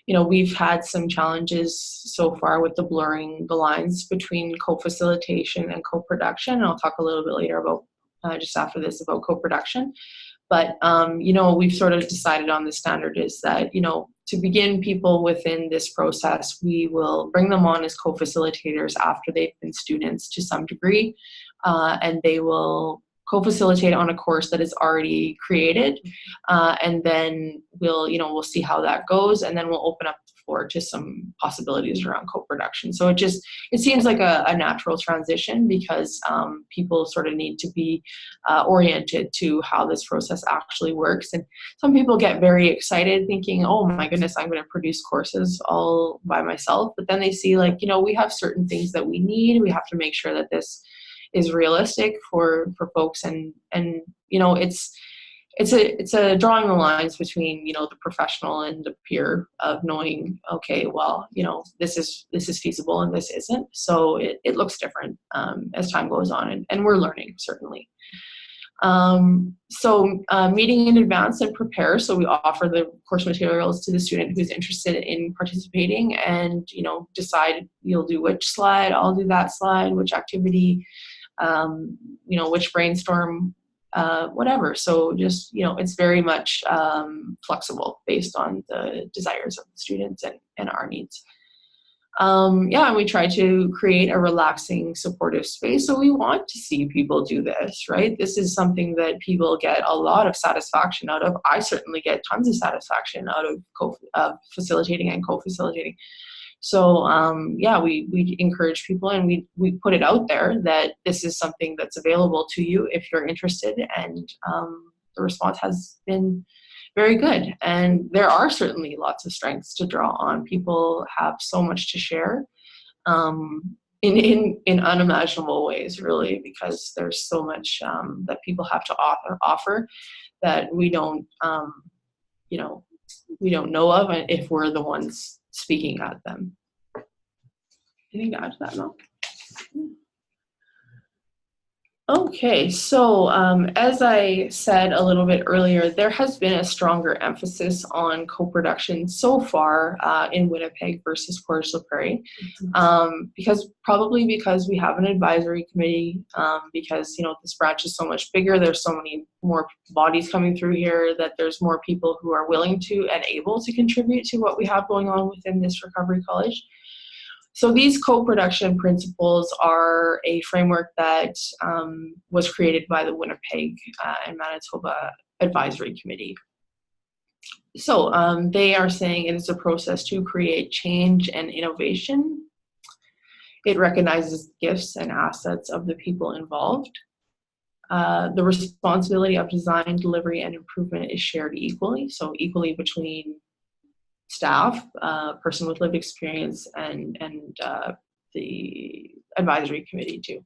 We've had some challenges so far with the blurring the lines between co-facilitation and co-production. And I'll talk a little bit later about, just after this, about co-production. But, we've sort of decided on the standard is that, to begin people within this process, we will bring them on as co-facilitators after they've been students to some degree, and they will co-facilitate on a course that is already created, and then we'll see how that goes, and then we'll open up floor to some possibilities around co-production. So it seems like a natural transition, because people sort of need to be oriented to how this process actually works. And some people get very excited thinking, oh my goodness, I'm going to produce courses all by myself. But then they see, like, we have certain things that we need. We have to make sure that this is realistic for folks. And it's a drawing the lines between, the professional and the peer, of knowing, okay, well, this is feasible and this isn't. So it looks different as time goes on, and we're learning, certainly. Meeting in advance and prepare. So we offer the course materials to the student who's interested in participating, and, decide you'll do which slide, I'll do that slide, which activity, which brainstorm, whatever. So just, it's very much flexible based on the desires of the students and our needs. And we try to create a relaxing, supportive space. So we want to see people do this, right? This is something that people get a lot of satisfaction out of. I certainly get tons of satisfaction out of facilitating and co-facilitating. So we encourage people, and we put it out there that this is something that's available to you if you're interested. And the response has been very good. And there are certainly lots of strengths to draw on. People have so much to share in unimaginable ways, really, because there's so much that people have to offer that we don't know of if we're the ones speaking at them. Anything to add to that, Mel? Okay, so as I said a little bit earlier, there has been a stronger emphasis on co-production so far in Winnipeg versus Portage, Prairie, because we have an advisory committee, because this branch is so much bigger. There's so many more bodies coming through here, that there's more people who are willing to and able to contribute to what we have going on within this recovery college. So these co-production principles are a framework that was created by the Winnipeg and Manitoba Advisory Committee. So they are saying it is a process to create change and innovation. It recognizes the gifts and assets of the people involved. The responsibility of design, delivery, and improvement is shared equally, so equally between staff, person with lived experience, and the advisory committee too.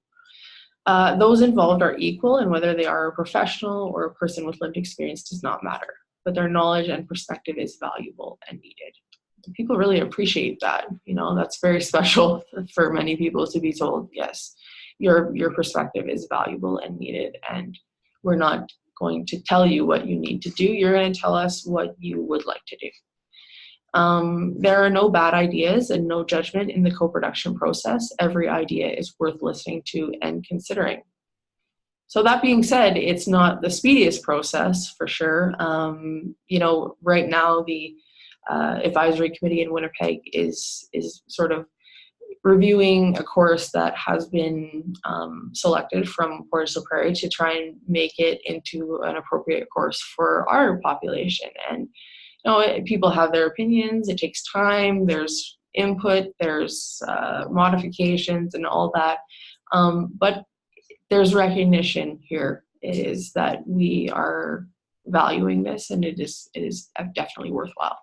Those involved are equal, and whether they are a professional or a person with lived experience does not matter, but their knowledge and perspective is valuable and needed. People really appreciate that. That's very special for many people to be told, yes, your perspective is valuable and needed, and we're not going to tell you what you need to do. You're going to tell us what you would like to do. There are no bad ideas and no judgment in the co-production process. Every idea is worth listening to and considering. So that being said, it's not the speediest process for sure. Right now the advisory committee in Winnipeg is sort of reviewing a course that has been selected from Portage Prairie to try and make it into an appropriate course for our population. And people have their opinions. It takes time. There's input. There's modifications and all that. But there's recognition here is that we are valuing this, and it is definitely worthwhile.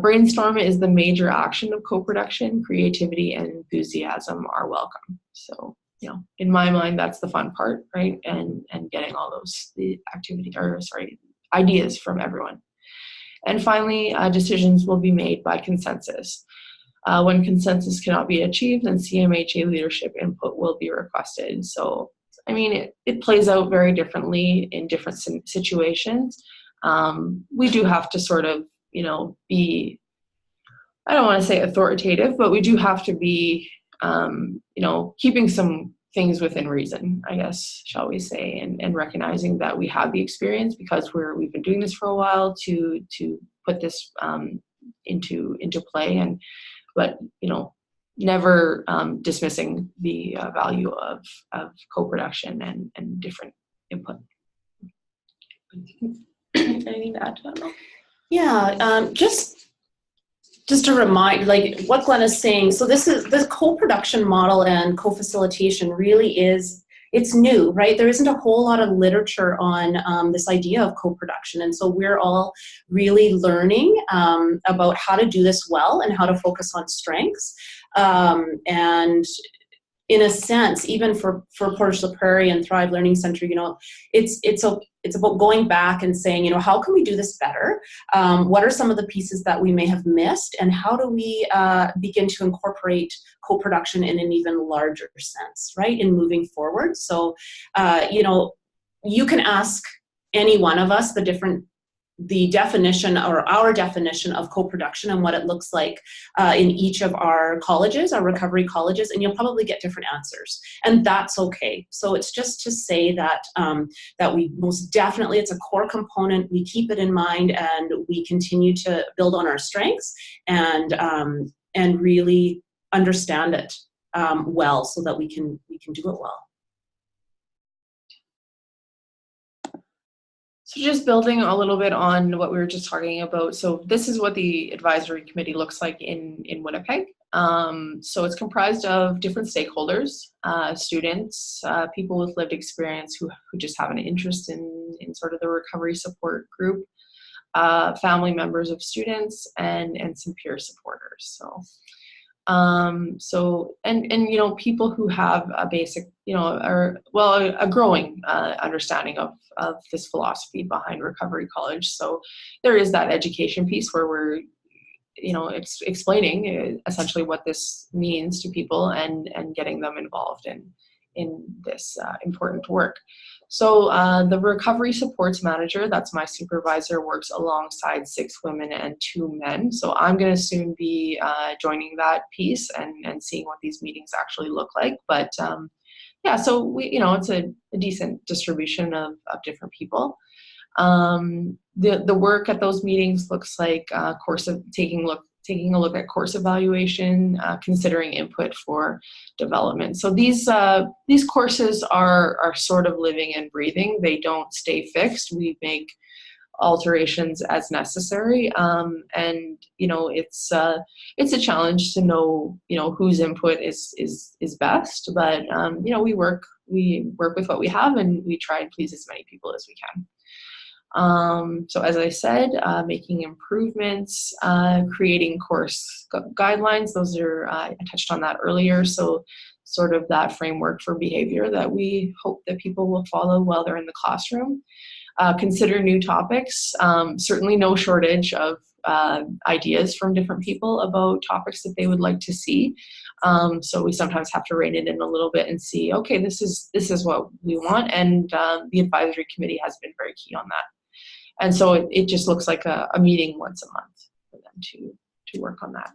Brainstorm is the major action of co-production. Creativity and enthusiasm are welcome. So, in my mind, that's the fun part, right? And getting all ideas from everyone. And finally, decisions will be made by consensus. When consensus cannot be achieved, then CMHA leadership input will be requested. So, it plays out very differently in different situations. We do have to sort of, be, I don't want to say authoritative, but we do have to be, keeping some things within reason, I guess, shall we say, and recognizing that we have the experience because we've been doing this for a while to put this into play, but never dismissing the value of co-production and different input. Anything to add to that, Mel? Yeah, just just to remind, like what Glenna is saying, so this is the co-production model and co-facilitation really is, it's new, right? There isn't a whole lot of literature on this idea of co-production. And so we're all really learning about how to do this well and how to focus on strengths. And in a sense, even for Portage the Prairie and Thrive Learning Center, you know, it's about going back and saying, you know, how can we do this better? What are some of the pieces that we may have missed, and how do we begin to incorporate co-production in an even larger sense, right, in moving forward? So, you know, you can ask any one of us the definition or our definition of co-production and what it looks like in each of our colleges, our recovery colleges, and you'll probably get different answers, and that's okay. So it's just to say that that we most definitely, it's a core component, we keep it in mind, and we continue to build on our strengths and really understand it well, so that we can do it well. So just building a little bit on what we were just talking about. So this is what the advisory committee looks like in Winnipeg. So it's comprised of different stakeholders, students, people with lived experience who just have an interest in sort of the recovery support group, family members of students, and some peer supporters. So and you know, people who have a basic, you know, a growing understanding of this philosophy behind Recovery College. So there is that education piece where we're, you know, explaining essentially what this means to people and getting them involved in this important work. So the recovery supports manager, that's my supervisor, works alongside 6 women and 2 men. So I'm going to soon be joining that piece and seeing what these meetings actually look like. But yeah, so we, you know, it's a decent distribution of different people. The work at those meetings looks like taking a look at course evaluation, considering input for development. So these courses are sort of living and breathing. They don't stay fixed. We make alterations as necessary, and you know, it's a challenge to know, you know, whose input is best. But you know, we work with what we have, and we try and please as many people as we can. So as I said, making improvements, creating course guidelines, those are, I touched on that earlier. So sort of that framework for behavior that we hope that people will follow while they're in the classroom. Consider new topics, certainly no shortage of ideas from different people about topics that they would like to see. So we sometimes have to rein it in a little bit and see, okay, this is what we want. And the advisory committee has been very key on that. And so it just looks like a meeting once a month for them to work on that.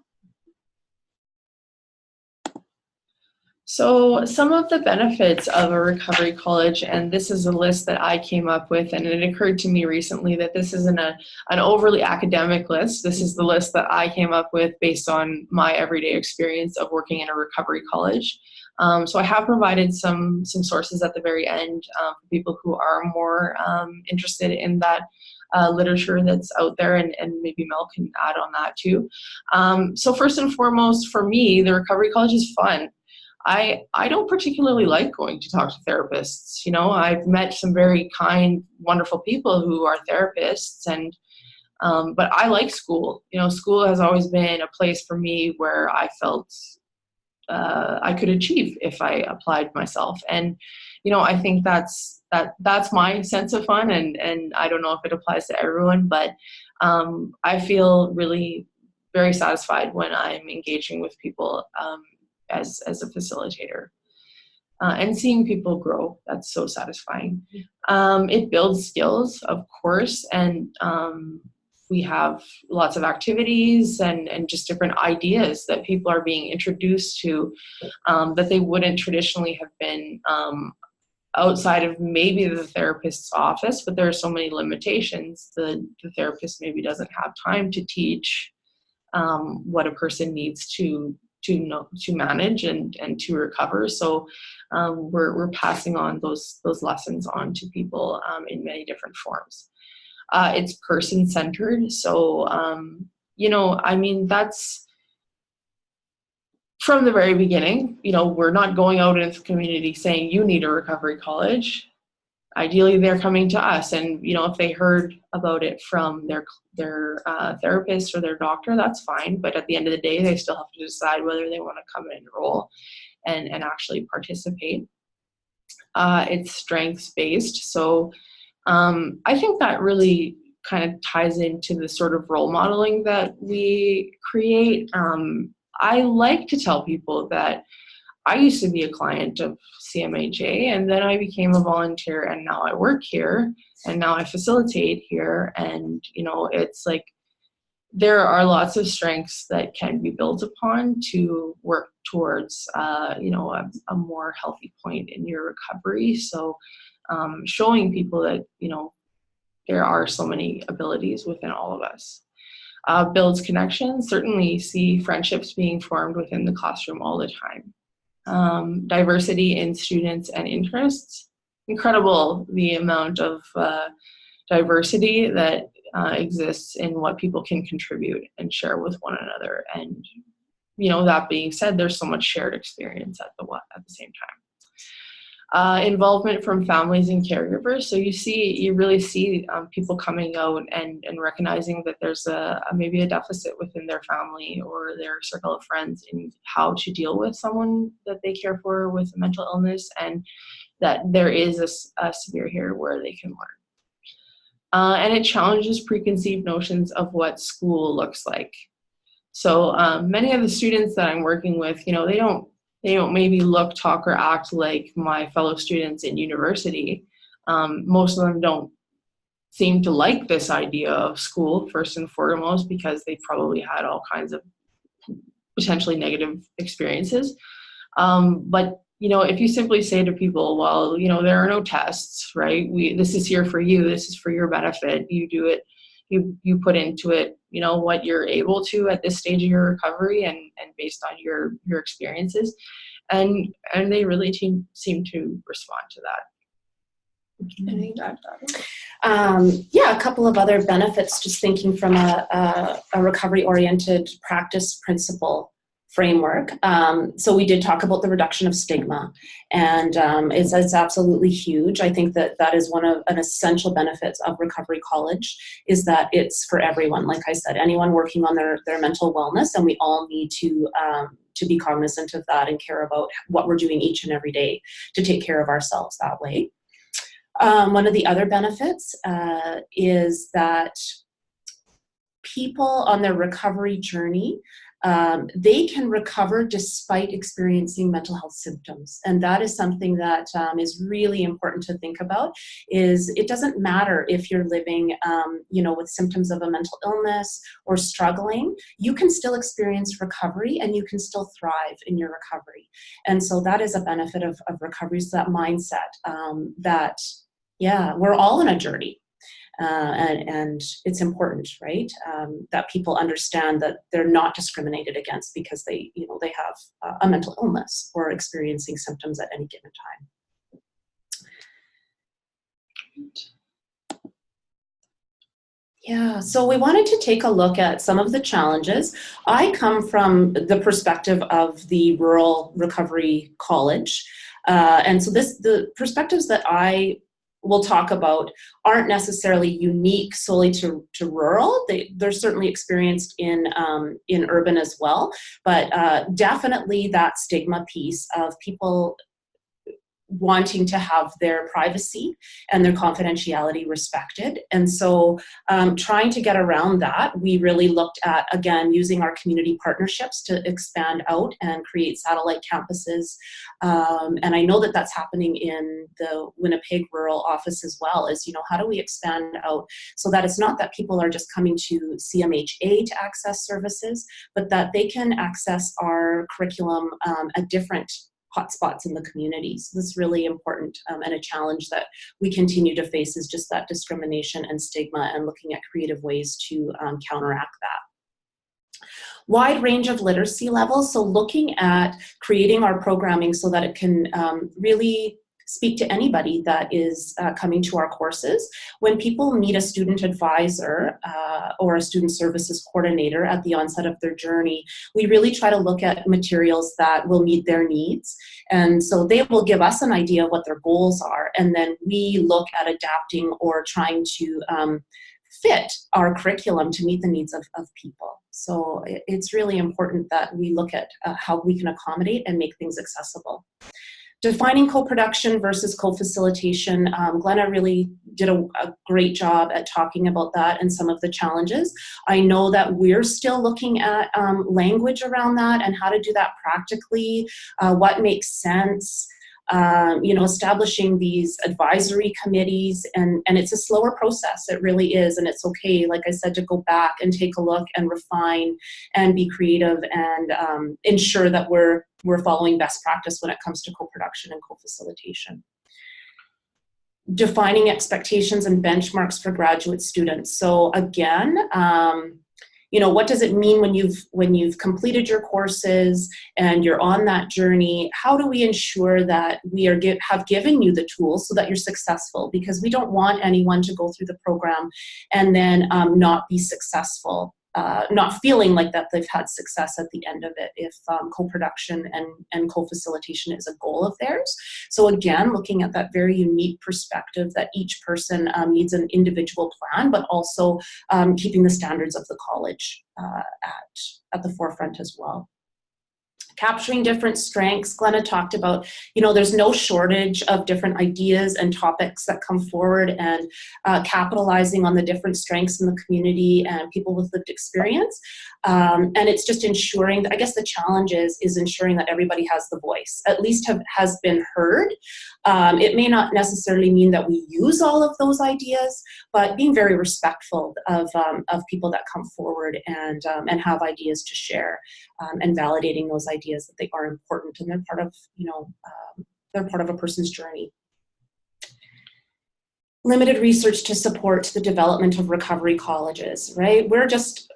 So some of the benefits of a recovery college, and this is a list that I came up with, and it occurred to me recently that this isn't an overly academic list. This is the list that I came up with based on my everyday experience of working in a recovery college. So I have provided some sources at the very end for people who are more interested in that literature that's out there, and maybe Mel can add on that too. So first and foremost, for me, the recovery college is fun. I don't particularly like going to talk to therapists. You know, I've met some very kind, wonderful people who are therapists, and but I like school. You know, school has always been a place for me where I felt I could achieve if I applied myself. And you know, I think that's my sense of fun, and I don't know if it applies to everyone, but I feel really very satisfied when I'm engaging with people as a facilitator. And seeing people grow, that's so satisfying. It builds skills, of course, and we have lots of activities and just different ideas that people are being introduced to that they wouldn't traditionally have been outside of maybe the therapist's office, but there are so many limitations. The therapist maybe doesn't have time to teach what a person needs to manage and to recover. So we're passing on those lessons on to people in many different forms. It's person-centered, so I mean, that's from the very beginning. We're not going out into the community saying you need a recovery college. Ideally, they're coming to us, and if they heard about it from their therapist or their doctor, that's fine. But at the end of the day, they still have to decide whether they want to come and enroll and actually participate. It's strengths based, so I think that really kind of ties into the sort of role modeling that we create. I like to tell people that I used to be a client of CMHA, and then I became a volunteer, and now I work here, and now I facilitate here. And, it's like there are lots of strengths that can be built upon to work towards, a more healthy point in your recovery. So showing people that, there are so many abilities within all of us. Builds connections. Certainly see friendships being formed within the classroom all the time. Diversity in students and interests. Incredible the amount of diversity that exists in what people can contribute and share with one another. And, that being said, there's so much shared experience at the same time. Involvement from families and caregivers. So you really see people coming out and recognizing that there's maybe a deficit within their family or their circle of friends in how to deal with someone that they care for with a mental illness, and that there is a sphere here where they can learn. And it challenges preconceived notions of what school looks like. So many of the students that I'm working with, they don't maybe look, talk, or act like my fellow students in university. Most of them don't seem to like this idea of school, first and foremost, because they probably had all kinds of potentially negative experiences. But, if you simply say to people, well, there are no tests, right? This is here for you. This is for your benefit. You do it. You put into it, what you're able to at this stage of your recovery and based on your experiences. And they really seem to respond to that. Anything to add? Yeah, a couple of other benefits, just thinking from a recovery-oriented practice principle framework. So we did talk about the reduction of stigma, and it's absolutely huge. I think that is an essential benefits of Recovery College, is that it's for everyone. Like I said, anyone working on their mental wellness, and we all need to be cognizant of that and care about what we're doing each and every day to take care of ourselves that way. One of the other benefits is that people on their recovery journey, they can recover despite experiencing mental health symptoms. And that is something that is really important to think about. Is it doesn't matter if you're living, with symptoms of a mental illness or struggling, you can still experience recovery and you can still thrive in your recovery. And so that is a benefit of recovery, is that mindset that, we're all on a journey. And it's important, right? That people understand that they're not discriminated against because they have a mental illness or experiencing symptoms at any given time. Yeah, so we wanted to take a look at some of the challenges. I come from the perspective of the rural recovery college. And so the perspectives that I will talk about aren't necessarily unique solely to rural. They're certainly experienced in urban as well, but definitely that stigma piece of people wanting to have their privacy and their confidentiality respected. And so trying to get around that, we really looked at, again, using our community partnerships to expand out and create satellite campuses. And I know that that's happening in the Winnipeg rural office as well, is, how do we expand out so that it's not that people are just coming to CMHA to access services, but that they can access our curriculum at different hotspots in the community. So this is really important, and a challenge that we continue to face is just that discrimination and stigma, and looking at creative ways to counteract that. Wide range of literacy levels, so looking at creating our programming so that it can really speak to anybody that is coming to our courses. When people meet a student advisor or a student services coordinator at the onset of their journey, we really try to look at materials that will meet their needs. And so they will give us an idea of what their goals are, and then we look at adapting or trying to fit our curriculum to meet the needs of people. So it's really important that we look at how we can accommodate and make things accessible. Defining co-production versus co-facilitation, Glenna really did a great job at talking about that and some of the challenges. I know that we're still looking at language around that and how to do that practically, what makes sense. Establishing these advisory committees, and it's a slower process. It really is, and it's okay, like I said, to go back and take a look and refine and be creative and ensure that we're following best practice when it comes to co-production and co-facilitation. Defining expectations and benchmarks for graduate students. So again, what does it mean when you've completed your courses and you're on that journey? How do we ensure that we have given you the tools so that you're successful? Because we don't want anyone to go through the program and then not be successful, not feeling like that they've had success at the end of it if co-production and co-facilitation is a goal of theirs. So again, looking at that very unique perspective that each person needs an individual plan, but also keeping the standards of the college at the forefront as well. Capturing different strengths. Glenna talked about, there's no shortage of different ideas and topics that come forward, and capitalizing on the different strengths in the community and people with lived experience. And it's just ensuring that, I guess the challenge is ensuring that everybody has the voice, at least has been heard. It may not necessarily mean that we use all of those ideas, but being very respectful of people that come forward and have ideas to share, and validating those ideas that they are important and they're part of, they're part of a person's journey. Limited research to support the development of recovery colleges, right? We're just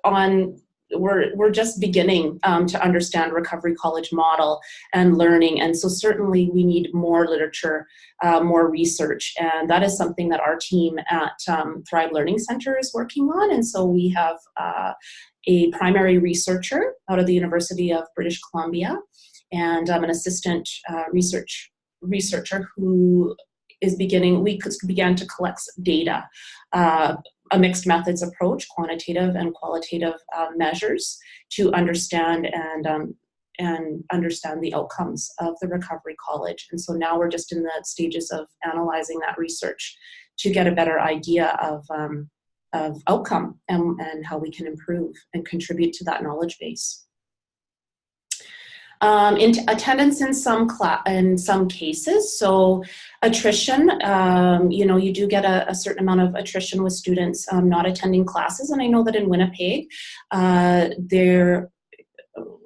beginning to understand recovery college model and learning, and so certainly we need more literature, more research, and that is something that our team at Thrive Learning Center is working on. And so we have a primary researcher out of the University of British Columbia, and an assistant researcher who is we began to collect data, a mixed methods approach, quantitative and qualitative measures to understand and understand the outcomes of the recovery college. And so now we're just in the stages of analyzing that research to get a better idea of outcome and how we can improve and contribute to that knowledge base. Attendance in some cases, so attrition, you do get a certain amount of attrition with students not attending classes, and I know that in Winnipeg, there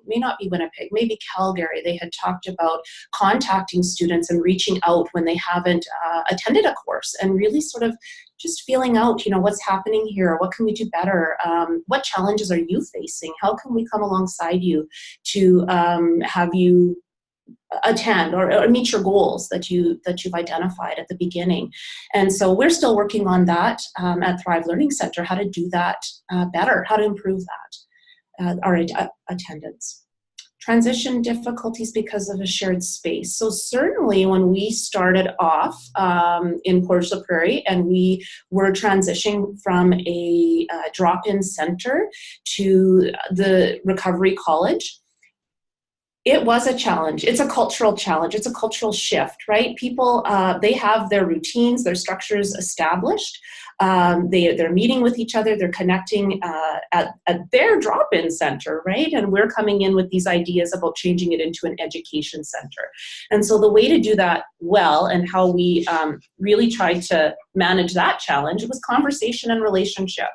may not be Winnipeg, maybe Calgary, they had talked about contacting students and reaching out when they haven't attended a course, and really sort of just feeling out, what's happening here, what can we do better, what challenges are you facing, how can we come alongside you to have you attend or meet your goals that you've identified at the beginning. And so we're still working on that at Thrive Learning Center, how to do that better, how to improve that, our attendance. Transition difficulties because of a shared space. So certainly when we started off in Portage, Prairie, and we were transitioning from a drop-in center to the recovery college, it was a challenge. It's a cultural challenge. It's a cultural shift, right? People, they have their routines, their structures established. They're meeting with each other. They're connecting at their drop-in center, right? And we're coming in with these ideas about changing it into an education center. And so the way to do that well, and how we really tried to manage that challenge, was conversation and relationship,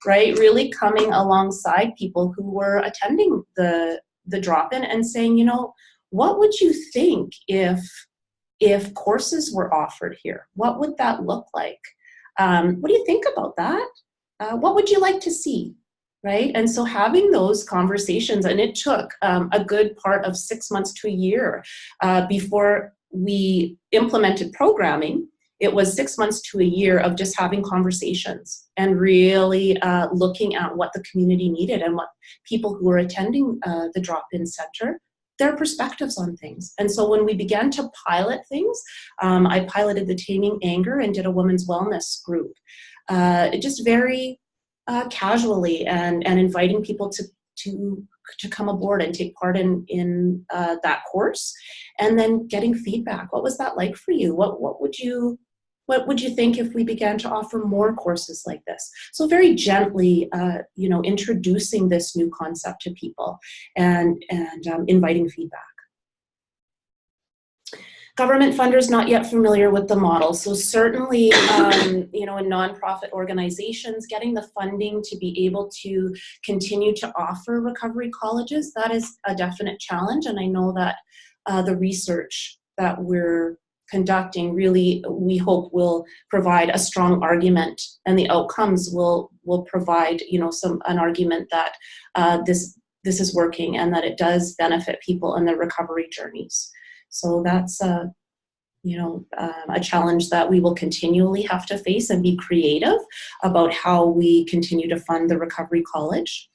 right? Really coming alongside people who were attending the drop-in and saying, what would you think if courses were offered here? What would that look like? What do you think about that? What would you like to see? Right? And so having those conversations, and it took a good part of 6 months to a year before we implemented programming, it was 6 months to a year of just having conversations and really looking at what the community needed and what people who were attending the drop-in center, their perspectives on things. And so when we began to pilot things, I piloted the Taming Anger and did a women's wellness group, just very casually and inviting people to come aboard and take part in that course, and then getting feedback. What was that like for you? What would you think if we began to offer more courses like this? So very gently, introducing this new concept to people and inviting feedback. Government funders not yet familiar with the model. So certainly, in nonprofit organizations, getting the funding to be able to continue to offer recovery colleges, that is a definite challenge. And I know that the research that we're conducting really, we hope, will provide a strong argument, and the outcomes will provide, an argument that this is working and that it does benefit people in their recovery journeys. So that's a challenge that we will continually have to face and be creative about how we continue to fund the Recovery College.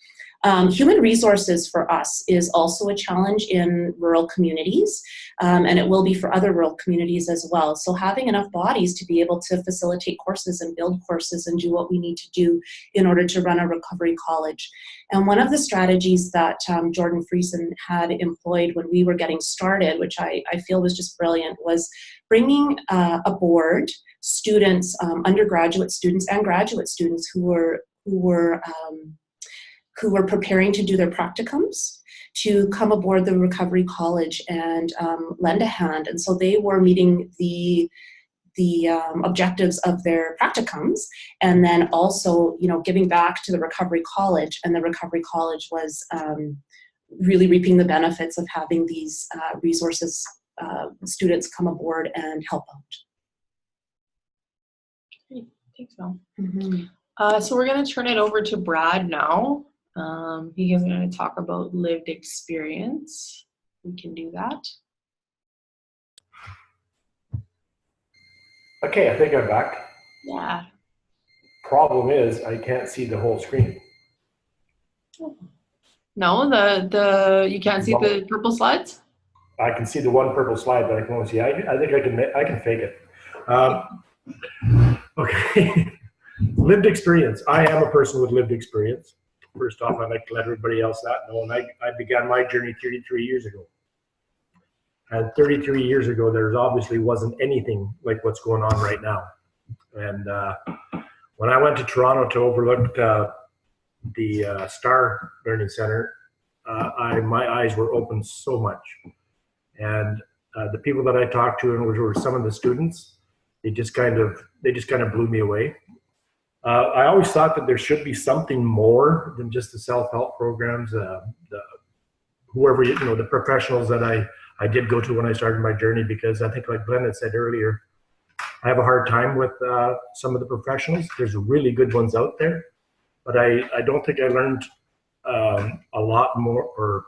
Human resources for us is also a challenge in rural communities, and it will be for other rural communities as well. So having enough bodies to be able to facilitate courses and build courses and do what we need to do in order to run a recovery college. And one of the strategies that Jordan Friesen had employed when we were getting started, which I feel was just brilliant, was bringing aboard students, undergraduate students and graduate students who were preparing to do their practicums, to come aboard the Recovery College and lend a hand. And so they were meeting the objectives of their practicums, and then also, giving back to the Recovery College. And the Recovery College was really reaping the benefits of having these resources, students come aboard and help out. Great. Thanks, Mel. Mm-hmm. So we're going to turn it over to Brad now. He's going to talk about lived experience. We can do that. Okay, I think I'm back. Yeah. Problem is, I can't see the whole screen. No, the you can't see the purple slides? I can see the one purple slide, but I can only see. I think I can fake it. Okay. Lived experience. I am a person with lived experience. First off, I'd like to let everybody else that know. And I began my journey 33 years ago. And 33 years ago, there obviously wasn't anything like what's going on right now. And when I went to Toronto to overlook the Star Learning Center, my eyes were open so much. And the people that I talked to, and were some of the students, they just kind of blew me away. I always thought that there should be something more than just the self-help programs, whoever, the professionals that I did go to when I started my journey, because I think, like Glenna said earlier, I have a hard time with some of the professionals. There's really good ones out there, but I don't think I learned a lot more, or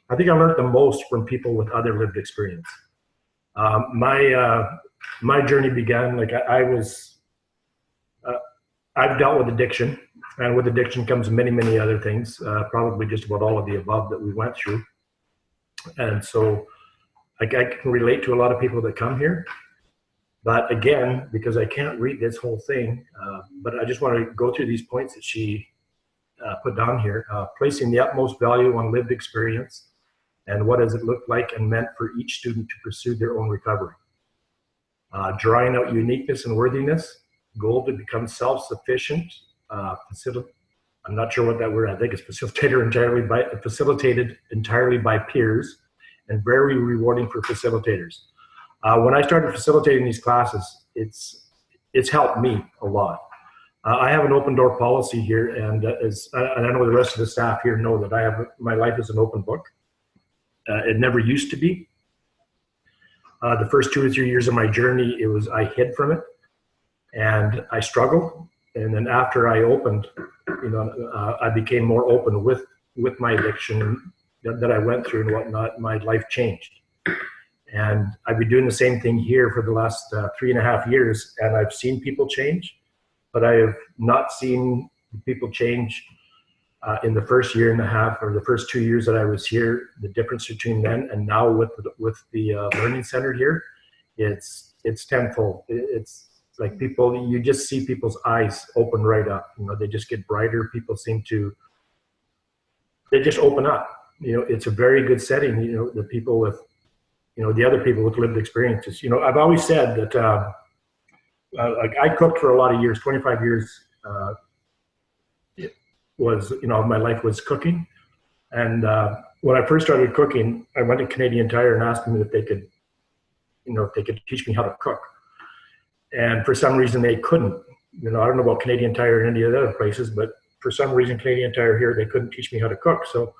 I think I learned the most from people with other lived experience. My journey began, like I've dealt with addiction, and with addiction comes many, many other things, probably just about all of the above that we went through. And so I can relate to a lot of people that come here. But again, because I can't read this whole thing, but I just want to go through these points that she put down here. Placing the utmost value on lived experience, and what does it look like and meant for each student to pursue their own recovery. Drawing out uniqueness and worthiness. Goal to become self-sufficient, I'm not sure what that word, I think it's facilitated entirely by peers, and very rewarding for facilitators. When I started facilitating these classes, it's helped me a lot. I have an open door policy here, and I know the rest of the staff here know that my life is an open book. It never used to be. The first 2 or 3 years of my journey, I hid from it. And I struggled, and then after I opened, I became more open with my addiction that I went through and whatnot. My life changed, And I've been doing the same thing here for the last 3.5 years, and I've seen people change, but I have not seen people change in the first 1.5 years or the first 2 years that I was here. The difference between then and now with the learning center here, it's tenfold. It's like people, you just see people's eyes open right up. You know, they just get brighter. People seem to, they just open up. You know, it's a very good setting. You know, the people with, you know, the other people with lived experiences. You know, I've always said that like I cooked for a lot of years, 25 years. It was, you know, my life was cooking. And when I first started cooking, I went to Canadian Tire and asked them if they could, you know, if they could teach me how to cook. And for some reason they couldn't. You know, I don't know about Canadian Tire and any of the other places, but for some reason Canadian Tire here, they couldn't teach me how to cook. So,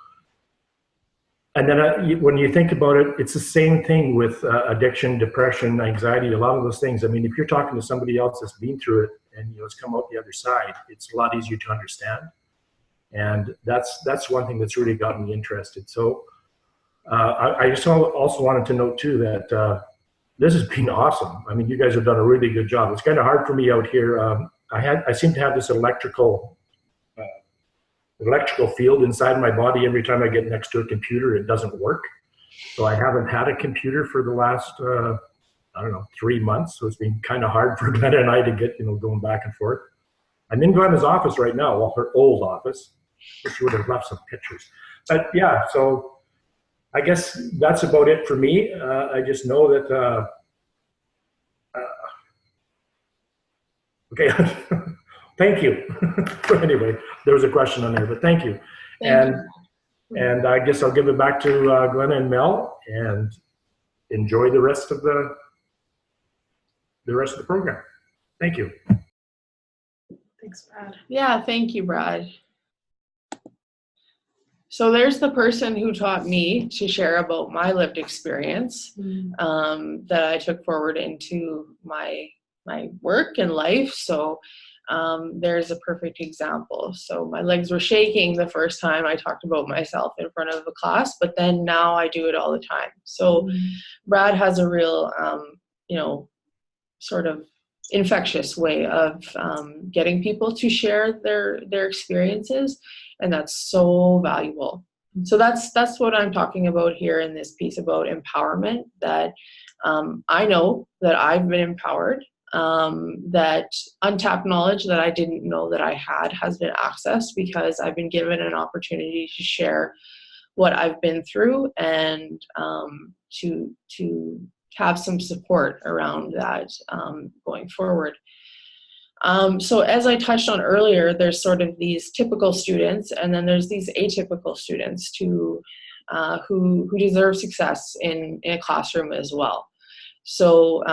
and then when you think about it, it's the same thing with addiction, depression, anxiety, a lot of those things. I mean, if you're talking to somebody else that's been through it and, you know, it's come out the other side, it's a lot easier to understand. And that's one thing that's really got me interested. So I just also wanted to note too that this has been awesome. I mean, you guys have done a really good job. It's kind of hard for me out here. I seem to have this electrical field inside my body. Every time I get next to a computer, it doesn't work. So I haven't had a computer for the last, I don't know, 3 months. So it's been kind of hard for Glenna and I to get, you know, going back and forth. I'm in Glenna's office right now, well, her old office. She would have left some pictures. But yeah, so I guess that's about it for me. I just know that, okay, thank you. Anyway, there was a question on there, but thank you. And I guess I'll give it back to Glenna and Mel, and enjoy the rest of the program. Thank you. Thanks, Brad. Yeah, thank you, Brad. So there's the person who taught me to share about my lived experience that I took forward into my work and life. So there's a perfect example. So my legs were shaking the first time I talked about myself in front of a class, but then now I do it all the time. So Brad has a real, you know, sort of infectious way of getting people to share their experiences, and that's so valuable. So that's what I'm talking about here in this piece about empowerment, that I know that I've been empowered, that untapped knowledge that I didn't know that I had has been accessed because I've been given an opportunity to share what I've been through, and to have some support around that going forward. So as I touched on earlier, there's sort of these typical students, and then there's these atypical students who deserve success in a classroom as well. So,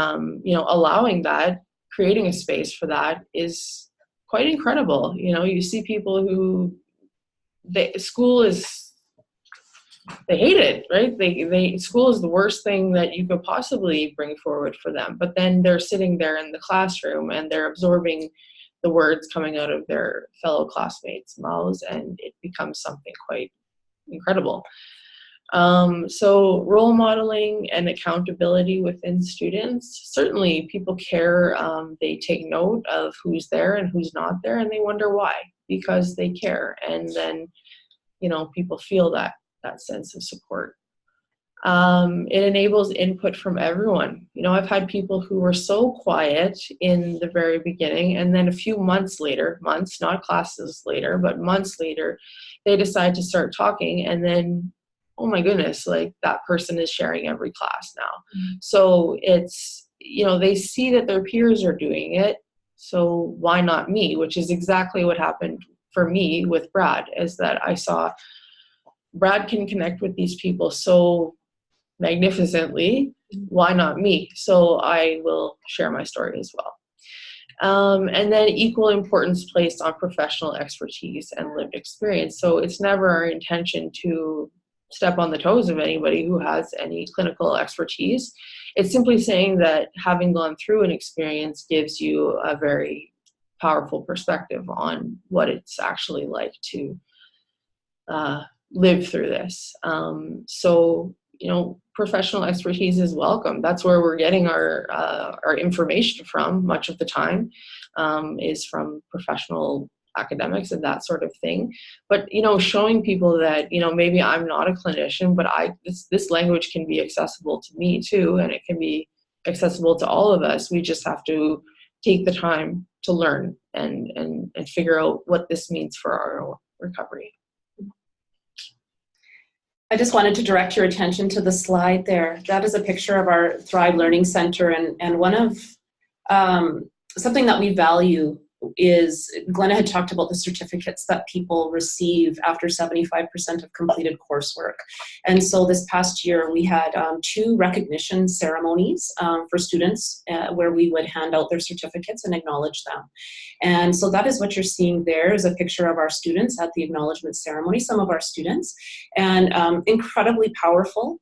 you know, allowing that, creating a space for that is quite incredible. You know, you see people who, school is, they hate it, right? School is the worst thing that you could possibly bring forward for them. But then they're sitting there in the classroom and they're absorbing the words coming out of their fellow classmates' mouths, and it becomes something quite incredible. So role modeling and accountability within students, certainly people care. They take note of who's there and who's not there, and they wonder why, because they care. And then, you know, people feel that sense of support. It enables input from everyone. You know, I've had people who were so quiet in the very beginning, and then a few months later, not classes later, but months later, they decide to start talking, and then, oh my goodness, like that person is sharing every class now. So it's, you know, they see that their peers are doing it, so why not me? Which is exactly what happened for me with Brad, is that I saw Brad can connect with these people so magnificently, why not me? So I will share my story as well. And then equal importance placed on professional expertise and lived experience. So it's never our intention to step on the toes of anybody who has any clinical expertise. It's simply saying that having gone through an experience gives you a very powerful perspective on what it's actually like to live through this. So professional expertise is welcome. That's where we're getting our information from much of the time, is from professional academics and that sort of thing. But, showing people that, maybe I'm not a clinician, but this language can be accessible to me too, and it can be accessible to all of us. We just have to take the time to learn and figure out what this means for our recovery. I just wanted to direct your attention to the slide there. That is a picture of our Thrive Learning Center, and one of something that we value is, Glenna had talked about the certificates that people receive after 75% of completed coursework. And so this past year we had 2 recognition ceremonies for students where we would hand out their certificates and acknowledge them. And so that is what you're seeing there, is a picture of our students at the acknowledgement ceremony, some of our students, and incredibly powerful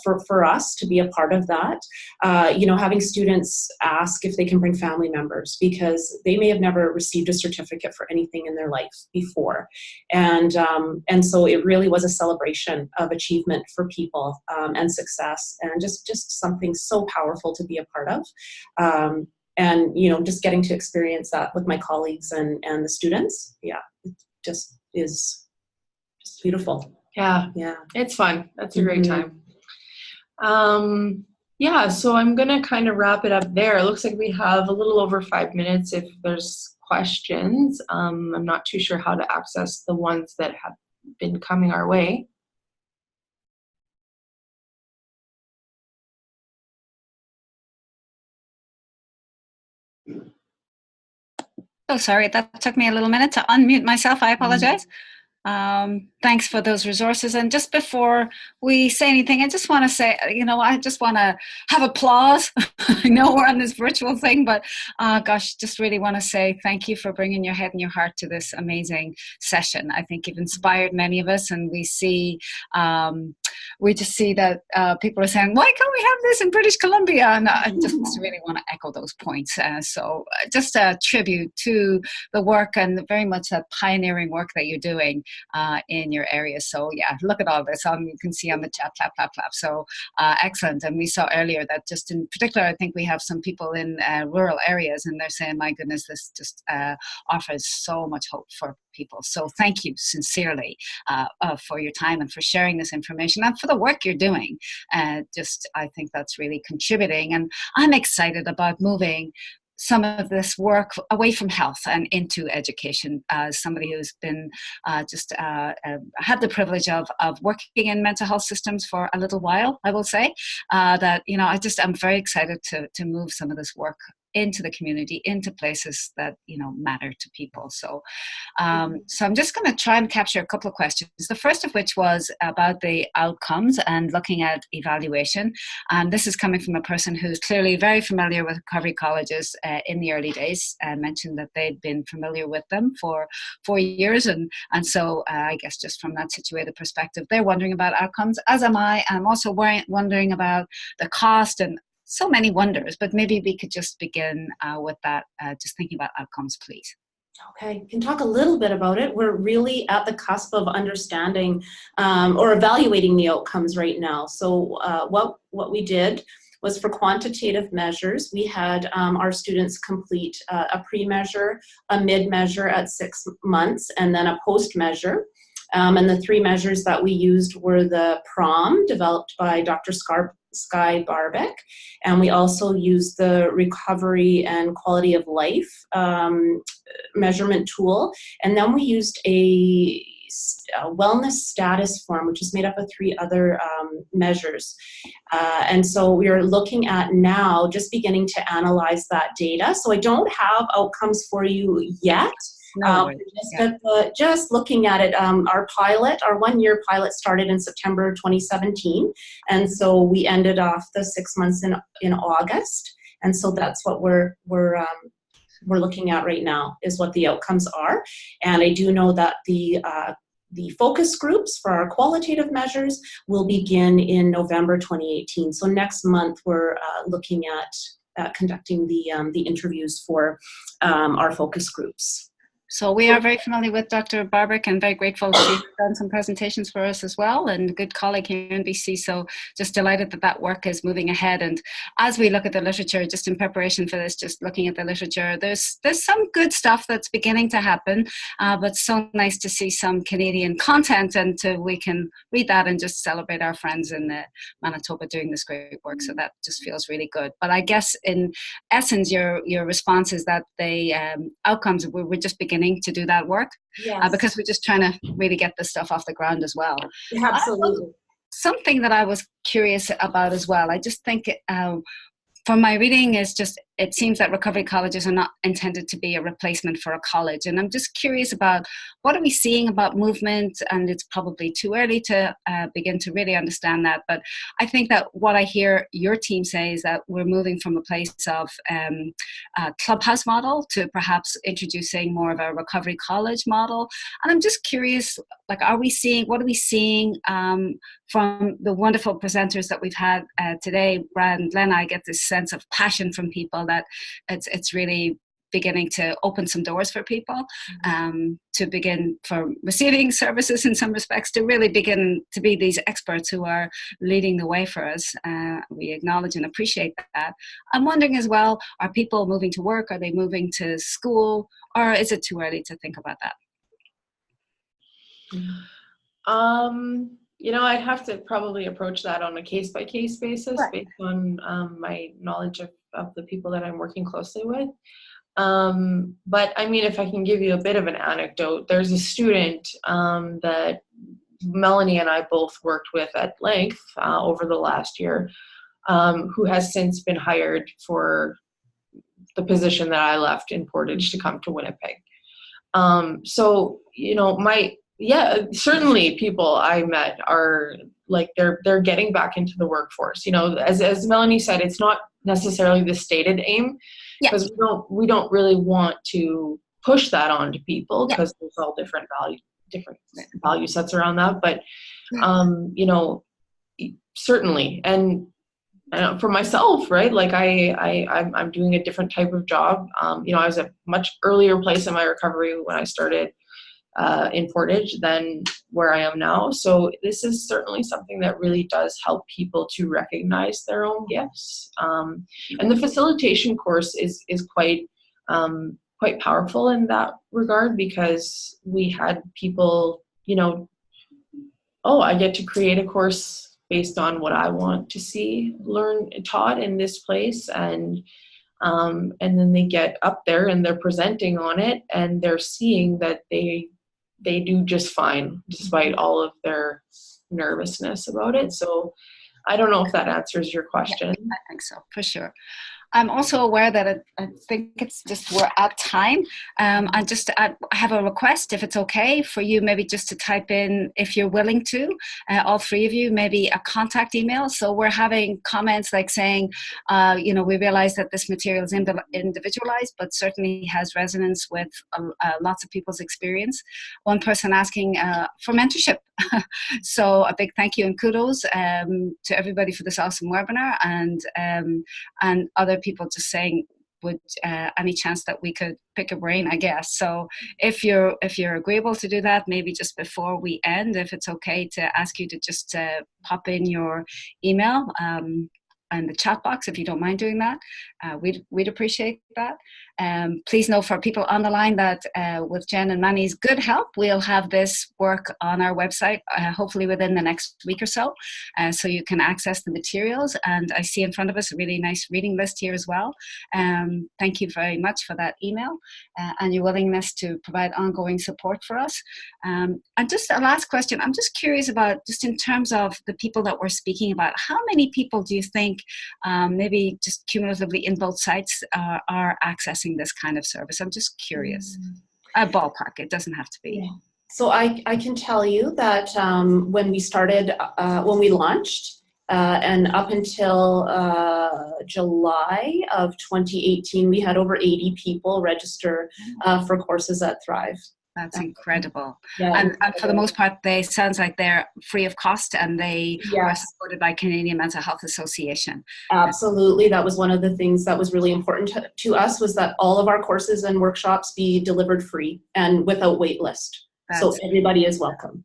for us to be a part of that. Having students ask if they can bring family members because they may have never received a certificate for anything in their life before. And so it really was a celebration of achievement for people and success, and just something so powerful to be a part of. And, just getting to experience that with my colleagues and the students, it just is just beautiful. Yeah, it's fun. That's a great time. So I'm gonna kind of wrap it up there. It looks like we have a little over 5 minutes if there's questions. I'm not too sure how to access the ones that have been coming our way. Oh, sorry, that took me a little minute to unmute myself. I apologize. Thanks for those resources. And just before we say anything, I just want to say, I just want to have applause. I know we're on this virtual thing, but just really want to say thank you for bringing your head and your heart to this amazing session. I think you've inspired many of us, and we just see that people are saying, why can't we have this in British Columbia? And I just really want to echo those points. So just a tribute to the work and very much that pioneering work that you're doing in your area. So look at all this. You can see on the chat, clap. So excellent. And we saw earlier that just in particular, I think we have some people in rural areas, and they're saying, my goodness, this just offers so much hope for people. So thank you sincerely for your time and for sharing this information and for the work you're doing. I think that's really contributing. And I'm excited about moving some of this work away from health and into education. As somebody who's been had the privilege of working in mental health systems for a little while, I will say that I'm very excited to move some of this work into the community, into places that matter to people. So I'm just going to try and capture a couple of questions. The first of which was about the outcomes and looking at evaluation. And this is coming from a person who's clearly very familiar with recovery colleges in the early days, and mentioned that they'd been familiar with them for 4 years. And so I guess just from that situated perspective, they're wondering about outcomes, as am I. And I'm also wondering about the cost and so many wonders, but maybe we could just begin with that, just thinking about outcomes, please. Okay, can talk a little bit about it. We're really at the cusp of understanding or evaluating the outcomes right now. So what we did was, for quantitative measures, we had our students complete a pre-measure, a mid-measure at 6 months, and then a post-measure. And the 3 measures that we used were the PROM, developed by Dr. Skye Barbic, and we also used the recovery and quality of life measurement tool, and then we used a wellness status form, which is made up of 3 other measures. And so we are looking at now just beginning to analyze that data. So I don't have outcomes for you yet. Just looking at it, our 1-year pilot started in September 2017, and so we ended off the 6 months in August, and so that's what we're looking at right now, is what the outcomes are. And I do know that the focus groups for our qualitative measures will begin in November 2018. So next month we're looking at conducting the interviews for our focus groups. So we are very familiar with Dr. Barbic and very grateful she's done some presentations for us as well, and a good colleague here in BC. So just delighted that that work is moving ahead. And as we look at the literature, just in preparation for this, just looking at the literature, there's some good stuff that's beginning to happen, but so nice to see some Canadian content, and we can read that and just celebrate our friends in Manitoba doing this great work. So that just feels really good. But I guess in essence, your response is that the outcomes, we're just beginning to do that work. Yes. Because we're just trying to really get this stuff off the ground as well. Absolutely. Something that I was curious about as well, I just think from my reading is just, it seems that recovery colleges are not intended to be a replacement for a college. And I'm just curious about what are we seeing about movement, and it's probably too early to begin to really understand that. But I think that what I hear your team say is that we're moving from a place of a clubhouse model to perhaps introducing more of a recovery college model. And I'm just curious, like, what are we seeing from the wonderful presenters that we've had today? Brad and Glenna, I get this sense of passion from people that it's really beginning to open some doors for people, to begin for receiving services in some respects, to really begin to be these experts who are leading the way for us. We acknowledge and appreciate that. I'm wondering as well, are people moving to work? Are they moving to school? Or is it too early to think about that? I'd have to probably approach that on a case-by-case basis, right, based on my knowledge of the people that I'm working closely with. But I mean, if I can give you a bit of an anecdote, there's a student that Melanie and I both worked with at length over the last year, who has since been hired for the position that I left in Portage to come to Winnipeg. So, certainly people I met are like, they're getting back into the workforce. As Melanie said, it's not necessarily the stated aim, because we don't really want to push that onto people, because there's all different value sets around that. But certainly, and for myself, right? Like I'm doing a different type of job. I was at a much earlier place in my recovery when I started in Portage than where I am now. So this is certainly something that really does help people to recognize their own gifts. And the facilitation course is quite powerful in that regard, because we had people, I get to create a course based on what I want to see taught in this place. And then they get up there and they're presenting on it, and they're seeing that they do just fine despite all of their nervousness about it. So I don't know if that answers your question. Yeah, I think so, for sure. I'm also aware that I think it's just we're at time. I have a request, if it's okay for you, maybe just to type in, if you're willing to, all three of you, maybe a contact email. So we're having comments like saying, we realize that this material is individualized, but certainly has resonance with lots of people's experience. One person asking for mentorship. So a big thank you and kudos to everybody for this awesome webinar, and other people just saying, would any chance that we could pick a brain, I guess. So if you're agreeable to do that, maybe just before we end, if it's okay to ask you to just pop in your email in the chat box, if you don't mind doing that, we'd appreciate that. Please know for people on the line that with Jen and Manny's good help, we'll have this work on our website, hopefully within the next week or so, so you can access the materials. And I see in front of us a really nice reading list here as well. Thank you very much for that email and your willingness to provide ongoing support for us. And just a last question, I'm just curious about, just in terms of the people that we're speaking about, how many people do you think maybe just cumulatively in both sites are accessing this kind of service? I'm just curious. A ballpark, it doesn't have to be. Yeah. So I can tell you that when we started, when we launched, and up until July of 2018, we had over 80 people register for courses at Thrive. That's incredible. Yeah, And for the most part, they sounds like they're free of cost, and they are yes, supported by Canadian Mental Health Association. absolutely. That was one of the things that was really important to us, was that all of our courses and workshops be delivered free and without wait list. So everybody is welcome.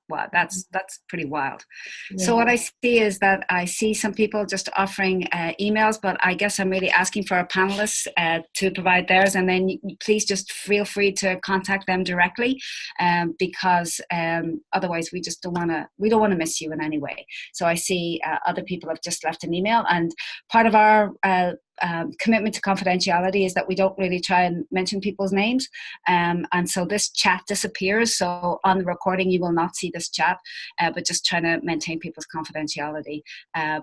Wow, that's pretty wild. Yeah. So what I see is that I see some people just offering emails, but I guess I'm really asking for our panelists to provide theirs, and then please just feel free to contact them directly, because otherwise we don't want to miss you in any way. So I see other people have just left an email, and part of our commitment to confidentiality is that we don't really try and mention people's names, and so this chat disappears. So on the recording you will not see this chat, but just trying to maintain people's confidentiality.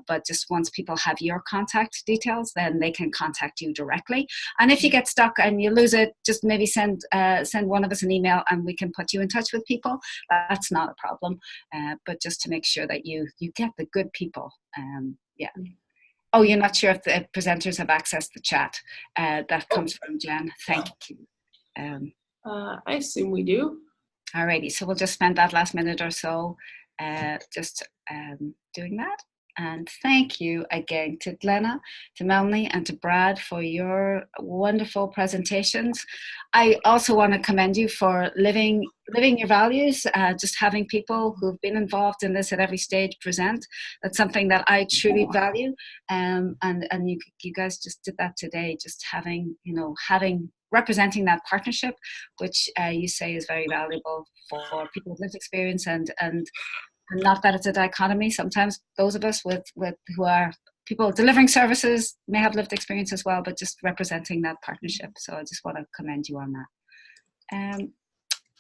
But just once people have your contact details, then they can contact you directly. And if you get stuck and you lose it, just maybe send one of us an email and we can put you in touch with people. That's not a problem, but just to make sure that you get the good people. Oh, you're not sure if the presenters have accessed the chat. That comes from Jen. Thank you. I assume we do. Alrighty, so we'll just spend that last minute or so just doing that. And thank you again to Glenna, to Melanie, and to Brad for your wonderful presentations. I also want to commend you for living your values, just having people who've been involved in this at every stage present. That's something that I truly value. And you guys just did that today, just having representing that partnership, which you say is very valuable for people with lived experience, and not that it's a dichotomy. Sometimes those of us with who are people delivering services may have lived experience as well, but just representing that partnership. So I just want to commend you on that.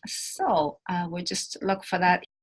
So we'll just look for that